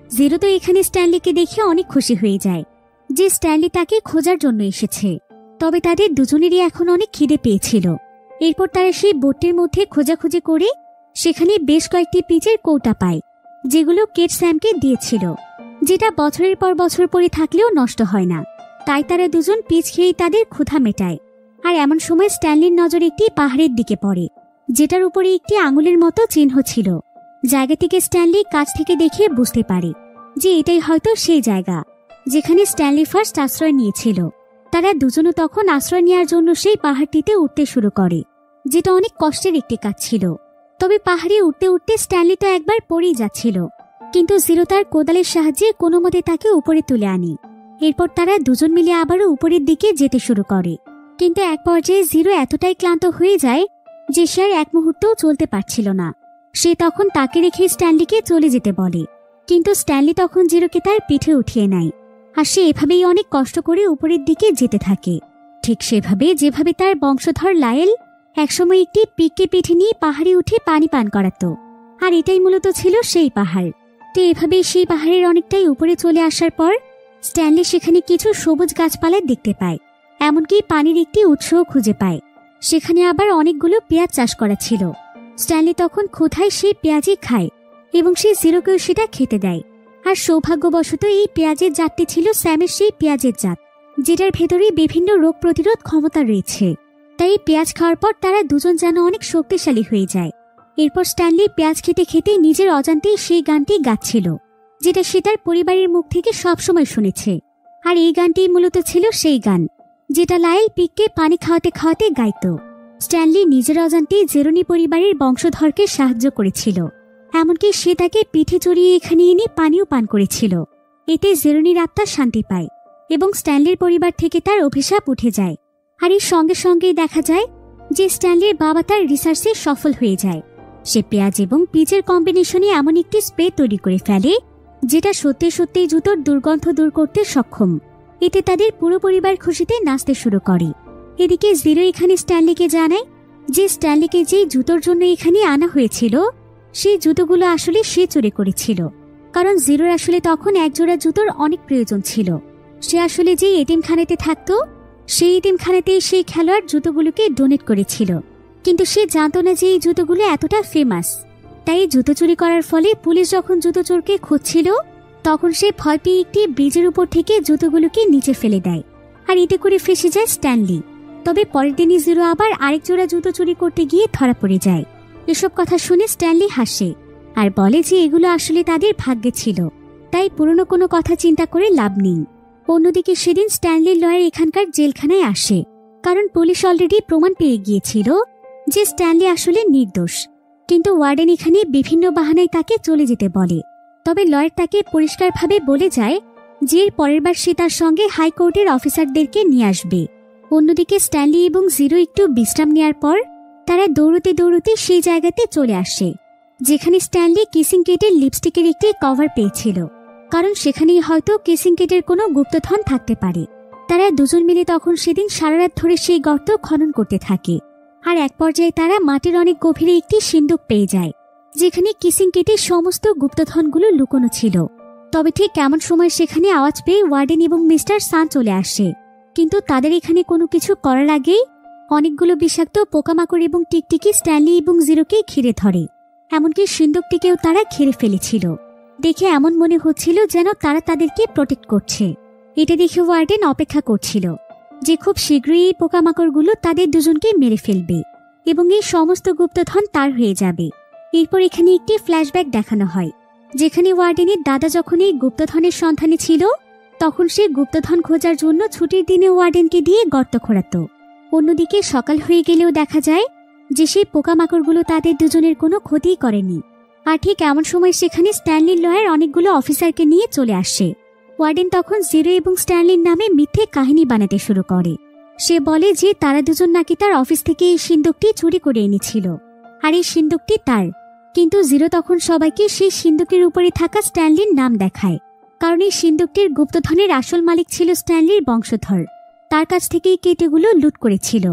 জিরো তো এখানে স্ট্যানলিকে দেখে অনেক খুশি হয়ে যায় যে স্ট্যানলি তাকে খোঁজার জন্য এসেছে। তবে তাদের দুজনেরই এখন অনেক খিদে পেয়েছিল। এরপর তারা সেই বোটটির মধ্যে খোঁজাখুঁজি করে সেখানে বেশ কয়েকটি পিচের কৌটা পায়, যেগুলো কেট স্যামকে দিয়েছিল, যেটা বছরের পর বছর পরে থাকলেও নষ্ট হয় না। তাই তারা দুজন পিচ খেয়েই তাদের ক্ষুধা মেটায়। আর এমন সময় স্ট্যানলির নজর একটি পাহাড়ের দিকে পড়ে, যেটার উপরে একটি আঙুলের মতো চিহ্ন ছিল। জায়গাটিকে স্ট্যানলি কাছ থেকে দেখে বুঝতে পারে যে এটাই হয়তো সেই জায়গা যেখানে স্ট্যানলি ফার্স্ট আশ্রয় নিয়েছিল। তারা দুজনও তখন আশ্রয় নেওয়ার জন্য সেই পাহাড়টিতে উঠতে শুরু করে, যেটা অনেক কষ্টের একটি কাজ ছিল। তবে পাহাড়ে উঠতে উঠতে স্ট্যানলি তো একবার পড়েই যাচ্ছিল, কিন্তু জিরো তার কোদালের সাহায্যে কোনো মতে তাকে উপরে তুলে আনে। এরপর তারা দুজন মিলে আবারও উপরের দিকে যেতে শুরু করে। কিন্তু এক পর্যায়ে জিরো এতটাই ক্লান্ত হয়ে যায় যে সে আর এক মুহূর্তও চলতে পারছিল না। সে তখন তাকে রেখে স্ট্যানলিকে চলে যেতে বলে, কিন্তু স্ট্যানলি তখন জিরোকে তার পিঠে উঠিয়ে নেয়। আর সে এভাবেই অনেক কষ্ট করে উপরের দিকে যেতে থাকে, ঠিক সেভাবে যেভাবে তার বংশধর লায়েল একসময় একটি পিককে পিঠে নিয়ে পাহাড়ে উঠে পানি পান করাত। আর এটাই মূলত ছিল সেই পাহাড়। তো এভাবেই সেই পাহাড়ের অনেকটাই উপরে চলে আসার পর স্ট্যানলি সেখানে কিছু সবুজ গাছপালা দেখতে পায়, এমনকি পানির একটি উৎসও খুঁজে পায়। সেখানে আবার অনেকগুলো পেঁয়াজ চাষ করা ছিল। স্ট্যানলি তখন ক্ষুধায় সেই পেঁয়াজই খায় এবং সে জিরোকেও সেটা খেতে দেয়। আর সৌভাগ্যবশত এই পেঁয়াজের জাতটি ছিল স্যামের সেই পেঁয়াজের জাত, যেটার ভেতরে বিভিন্ন রোগ প্রতিরোধ ক্ষমতা রয়েছে। তাই এই পেঁয়াজ খাওয়ার পর তারা দুজন যেন অনেক শক্তিশালী হয়ে যায়। এরপর স্ট্যানলি পেঁয়াজ খেতে খেতে নিজের অজান্তেই সেই গানটি গাচ্ছিল, যেটা সে তার পরিবারের মুখ থেকে সবসময় শুনেছে। আর এই গানটি মূলত ছিল সেই গান যেটা লায়েল পিককে পানি খাওয়াতে খাওয়াতে গাইত। স্ট্যানলি নিজের অজান্তেই জেরোনি পরিবারের বংশধরকে সাহায্য করেছিল, এমনকি সে তাকে পিঠে চড়িয়ে এখানে এনে পানিও পান করেছিল। এতে জেরোনির আত্মা শান্তি পায় এবং স্ট্যানলির পরিবার থেকে তার অভিশাপ উঠে যায়। আর এর সঙ্গে সঙ্গেই দেখা যায় যে স্ট্যানলির বাবা তার রিসার্চে সফল হয়ে যায়। সে পেঁয়াজ এবং পিচের কম্বিনেশনে এমন একটি স্প্রে তৈরি করে ফেলে যেটা সত্যি সত্যি জুতোর দুর্গন্ধ দূর করতে সক্ষম। এতে তাদের পুরো পরিবার খুশিতে নাচতে শুরু করে। এদিকে জিরো এখানে স্ট্যানলিকে জানায় যে স্ট্যানলিকে যেই জুতোর জন্য এখানে আনা হয়েছিল সেই জুতোগুলো আসলে সে চুরি করেছিল, কারণ জিরোর আসলে তখন একজোড়া জুতোর অনেক প্রয়োজন ছিল। সে আসলে যে এতিমখানাতে থাকতো সেই এতিমখানাতেই সেই খেলোয়াড় জুতোগুলোকে ডোনেট করেছিল, কিন্তু সে জানতো না যে এই জুতোগুলো এতটা ফেমাস। তাই জুতো চুরি করার ফলে পুলিশ যখন জুতো চোরকে খুঁজছিল তখন সে ভয় পেয়ে একটি ব্রিজের উপর থেকে জুতোগুলোকে নিচে ফেলে দেয়, আর এতে করে ফেসে যায় স্ট্যানলি। তবে পরের দিনই জিরো আবার আরেক জোড়া জুতো চুরি করতে গিয়ে ধরা পড়ে যায়। এসব কথা শুনে স্ট্যানলি হাসে আর বলে যে এগুলো আসলে তাদের ভাগ্যে ছিল, তাই পুরনো কোনো কথা চিন্তা করে লাভ নেই। অন্যদিকে সেদিন স্ট্যানলির লয়ার এখানকার জেলখানায় আসে, কারণ পুলিশ অলরেডি প্রমাণ পেয়ে গিয়েছিল যে স্ট্যানলি আসলে নির্দোষ। কিন্তু ওয়ার্ডেন এখানে বিভিন্ন বাহানায় তাকে চলে যেতে বলে। তবে লয়ার তাকে পরিষ্কারভাবে বলে যায় যে এর পরের বার সে তার সঙ্গে হাইকোর্টের অফিসারদেরকে নিয়ে আসবে। অন্যদিকে স্ট্যানলি এবং জিরো একটু বিশ্রাম নেওয়ার পর তারা দৌড়তে দৌড়তে সেই জায়গাতে চলে আসে যেখানে স্ট্যানলি কিসিং কেটের লিপস্টিকের একটি কভার পেয়েছিল, কারণ সেখানেই হয়তো কিসিং কেটের কোনো গুপ্তধন থাকতে পারে। তারা দুজন মিলে তখন সেদিন সারা রাত ধরে সেই গর্ত খনন করতে থাকে। আর এক পর্যায়ে তারা মাটির অনেক গভীরে একটি সিন্দুক পেয়ে যায় যেখানে কিসিং কেটের সমস্ত গুপ্তধনগুলো লুকোনো ছিল। তবে ঠিক কেমন সময় সেখানে আওয়াজ পেয়ে ওয়ার্ডেন এবং মিস্টার সান চলে আসে, কিন্তু তাদের এখানে কোনো কিছু করার আগেই অনেকগুলো বিষাক্ত পোকামাকড় এবং টিকটিকি স্ট্যানলি এবং জিরোকে ঘিরে ধরে। এমনকি সিন্দুকটিকেও তারা ঘিরে ফেলেছিল। দেখে এমন মনে হচ্ছিল যেন তারা তাদেরকে প্রোটেক্ট করছে। এটা দেখে ওয়ার্ডেন অপেক্ষা করছিল যে খুব শীঘ্রই এই পোকামাকড়গুলো তাদের দুজনকে মেরে ফেলবে এবং এই সমস্ত গুপ্তধন তার হয়ে যাবে। এরপর এখানে একটি ফ্ল্যাশব্যাক দেখানো হয়, যেখানে ওয়ার্ডেনের দাদা যখন এই গুপ্তধনের সন্ধানে ছিল তখন সে গুপ্তধন খোঁজার জন্য ছুটির দিনে ওয়ার্ডেনকে দিয়ে গর্ত খোঁড়াত। অন্যদিকে সকাল হয়ে গেলেও দেখা যায় যে সেই পোকামাকড়গুলো তাদের দুজনের কোনো ক্ষতিই করেনি। আর ঠিক এমন সময় সেখানে স্ট্যানলির লয়ের অনেকগুলো অফিসারকে নিয়ে চলে আসে। ওয়ার্ডেন তখন জিরো এবং স্ট্যানলির নামে মিথ্যে কাহিনী বানাতে শুরু করে। সে বলে যে তারা দুজন নাকি তার অফিস থেকে এই সিন্দুকটি চুরি করে এনেছিল, আর এই সিন্দুকটি তার। কিন্তু জিরো তখন সবাইকে সেই সিন্দুকের উপরে থাকা স্ট্যানলির নাম দেখায়, কারণ এই সিন্দুকটির গুপ্তধনের আসল মালিক ছিল স্ট্যানলির বংশধর। তার কাছ থেকেই কেটেগুলো লুট করেছিল।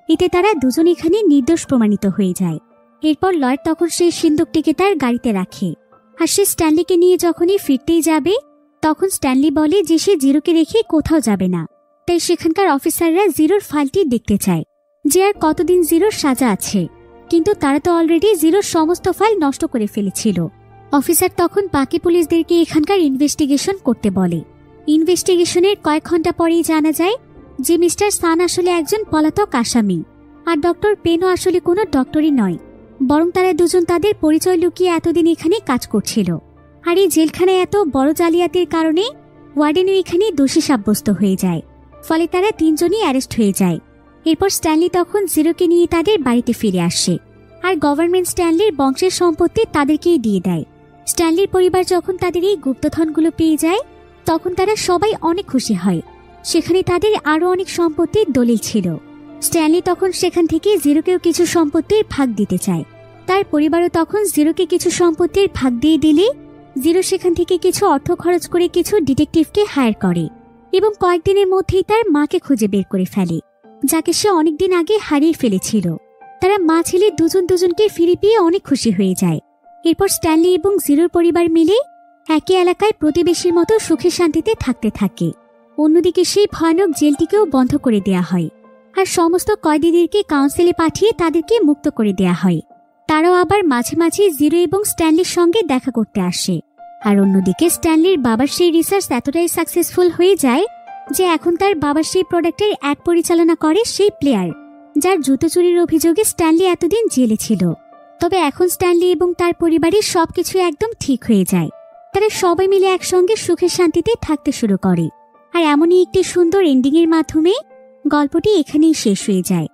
এতে তারা দুজন এখানে নির্দোষ প্রমাণিত হয়ে যায়। এরপর লয়েড তখন সেই সিন্দুকটিকে তার গাড়িতে রাখে, আর সে স্ট্যানলিকে নিয়ে যখনই ফিরতেই যাবে তখন স্ট্যানলি বলে যে সে জিরোকে রেখে কোথাও যাবে না। তাই সেখানকার অফিসাররা জিরোর ফাইলটি দেখতে চায় যে আর কতদিন জিরোর সাজা আছে, কিন্তু তারা তো অলরেডি জিরোর সমস্ত ফাইল নষ্ট করে ফেলেছিল। অফিসার তখন বাকি পুলিশদেরকে এখানকার ইনভেস্টিগেশন করতে বলে। ইনভেস্টিগেশনের কয়েক ঘন্টা পরেই জানা যায় যে মিস্টার সান আসলে একজন পলাতক আসামি, আর ডক্টর পেনও আসলে কোনো ডক্টরই নয়, বরং তারা দুজন তাদের পরিচয় লুকিয়ে এতদিন এখানে কাজ করছিল। আর এই জেলখানায় এত বড় জালিয়াতির কারণে ওয়ার্ডেনও এখানে দোষী সাব্যস্ত হয়ে যায়। ফলে তারা তিনজনই অ্যারেস্ট হয়ে যায়। এরপর স্ট্যানলি তখন জিরোকে নিয়ে তাদের বাড়িতে ফিরে আসে, আর গভর্নমেন্ট স্ট্যানলির বংশের সম্পত্তি তাদেরকেই দিয়ে দেয়। স্ট্যানলির পরিবার যখন তাদের এই গুপ্তধনগুলো পেয়ে যায় তখন তারা সবাই অনেক খুশি হয়। সেখানে তাদের আরও অনেক সম্পত্তির দলিল ছিল। স্ট্যানলি তখন সেখান থেকে জিরোকেও কিছু সম্পত্তির ভাগ দিতে চায়। তার পরিবারও তখন জিরোকে কিছু সম্পত্তির ভাগ দিয়ে দিলে জিরো সেখান থেকে কিছু অর্থ খরচ করে কিছু ডিটেকটিভকে হায়ার করে এবং কয়েকদিনের মধ্যেই তার মাকে খুঁজে বের করে ফেলে, যাকে সে অনেকদিন আগে হারিয়ে ফেলেছিল। তারা মা ছেলে দুজনকে ফিরে পেয়ে অনেক খুশি হয়ে যায়। এরপর স্ট্যানলি এবং জিরোর পরিবার মিলে একই এলাকায় প্রতিবেশীর মতো সুখে শান্তিতে থাকতে থাকে। অন্যদিকে সেই ভয়ানক জেলটিকেও বন্ধ করে দেয়া হয়, আর সমস্ত কয়েদিদেরকে কাউন্সিলে পাঠিয়ে তাদেরকে মুক্ত করে দেয়া হয়। তারাও আবার মাঝে মাঝে জিরো এবং স্ট্যানলির সঙ্গে দেখা করতে আসে। আর অন্যদিকে স্ট্যানলির বাবার সেই রিসার্চ এতটাই সাকসেসফুল হয়ে যায় যে এখন তার বাবার সেই প্রোডাক্টের অ্যাড পরিচালনা করে সেই প্লেয়ার, যার জুতো চুরির অভিযোগে স্ট্যানলি এতদিন জেলে ছিল। তবে এখন স্ট্যানলি এবং তার পরিবারের সবকিছু একদম ঠিক হয়ে যায়। তারা সবাই মিলে একসঙ্গে সুখে শান্তিতে থাকতে শুরু করে। আর এমনই একটি সুন্দর এন্ডিংয়ের মাধ্যমে গল্পটি এখানেই শেষ হয়ে যায়।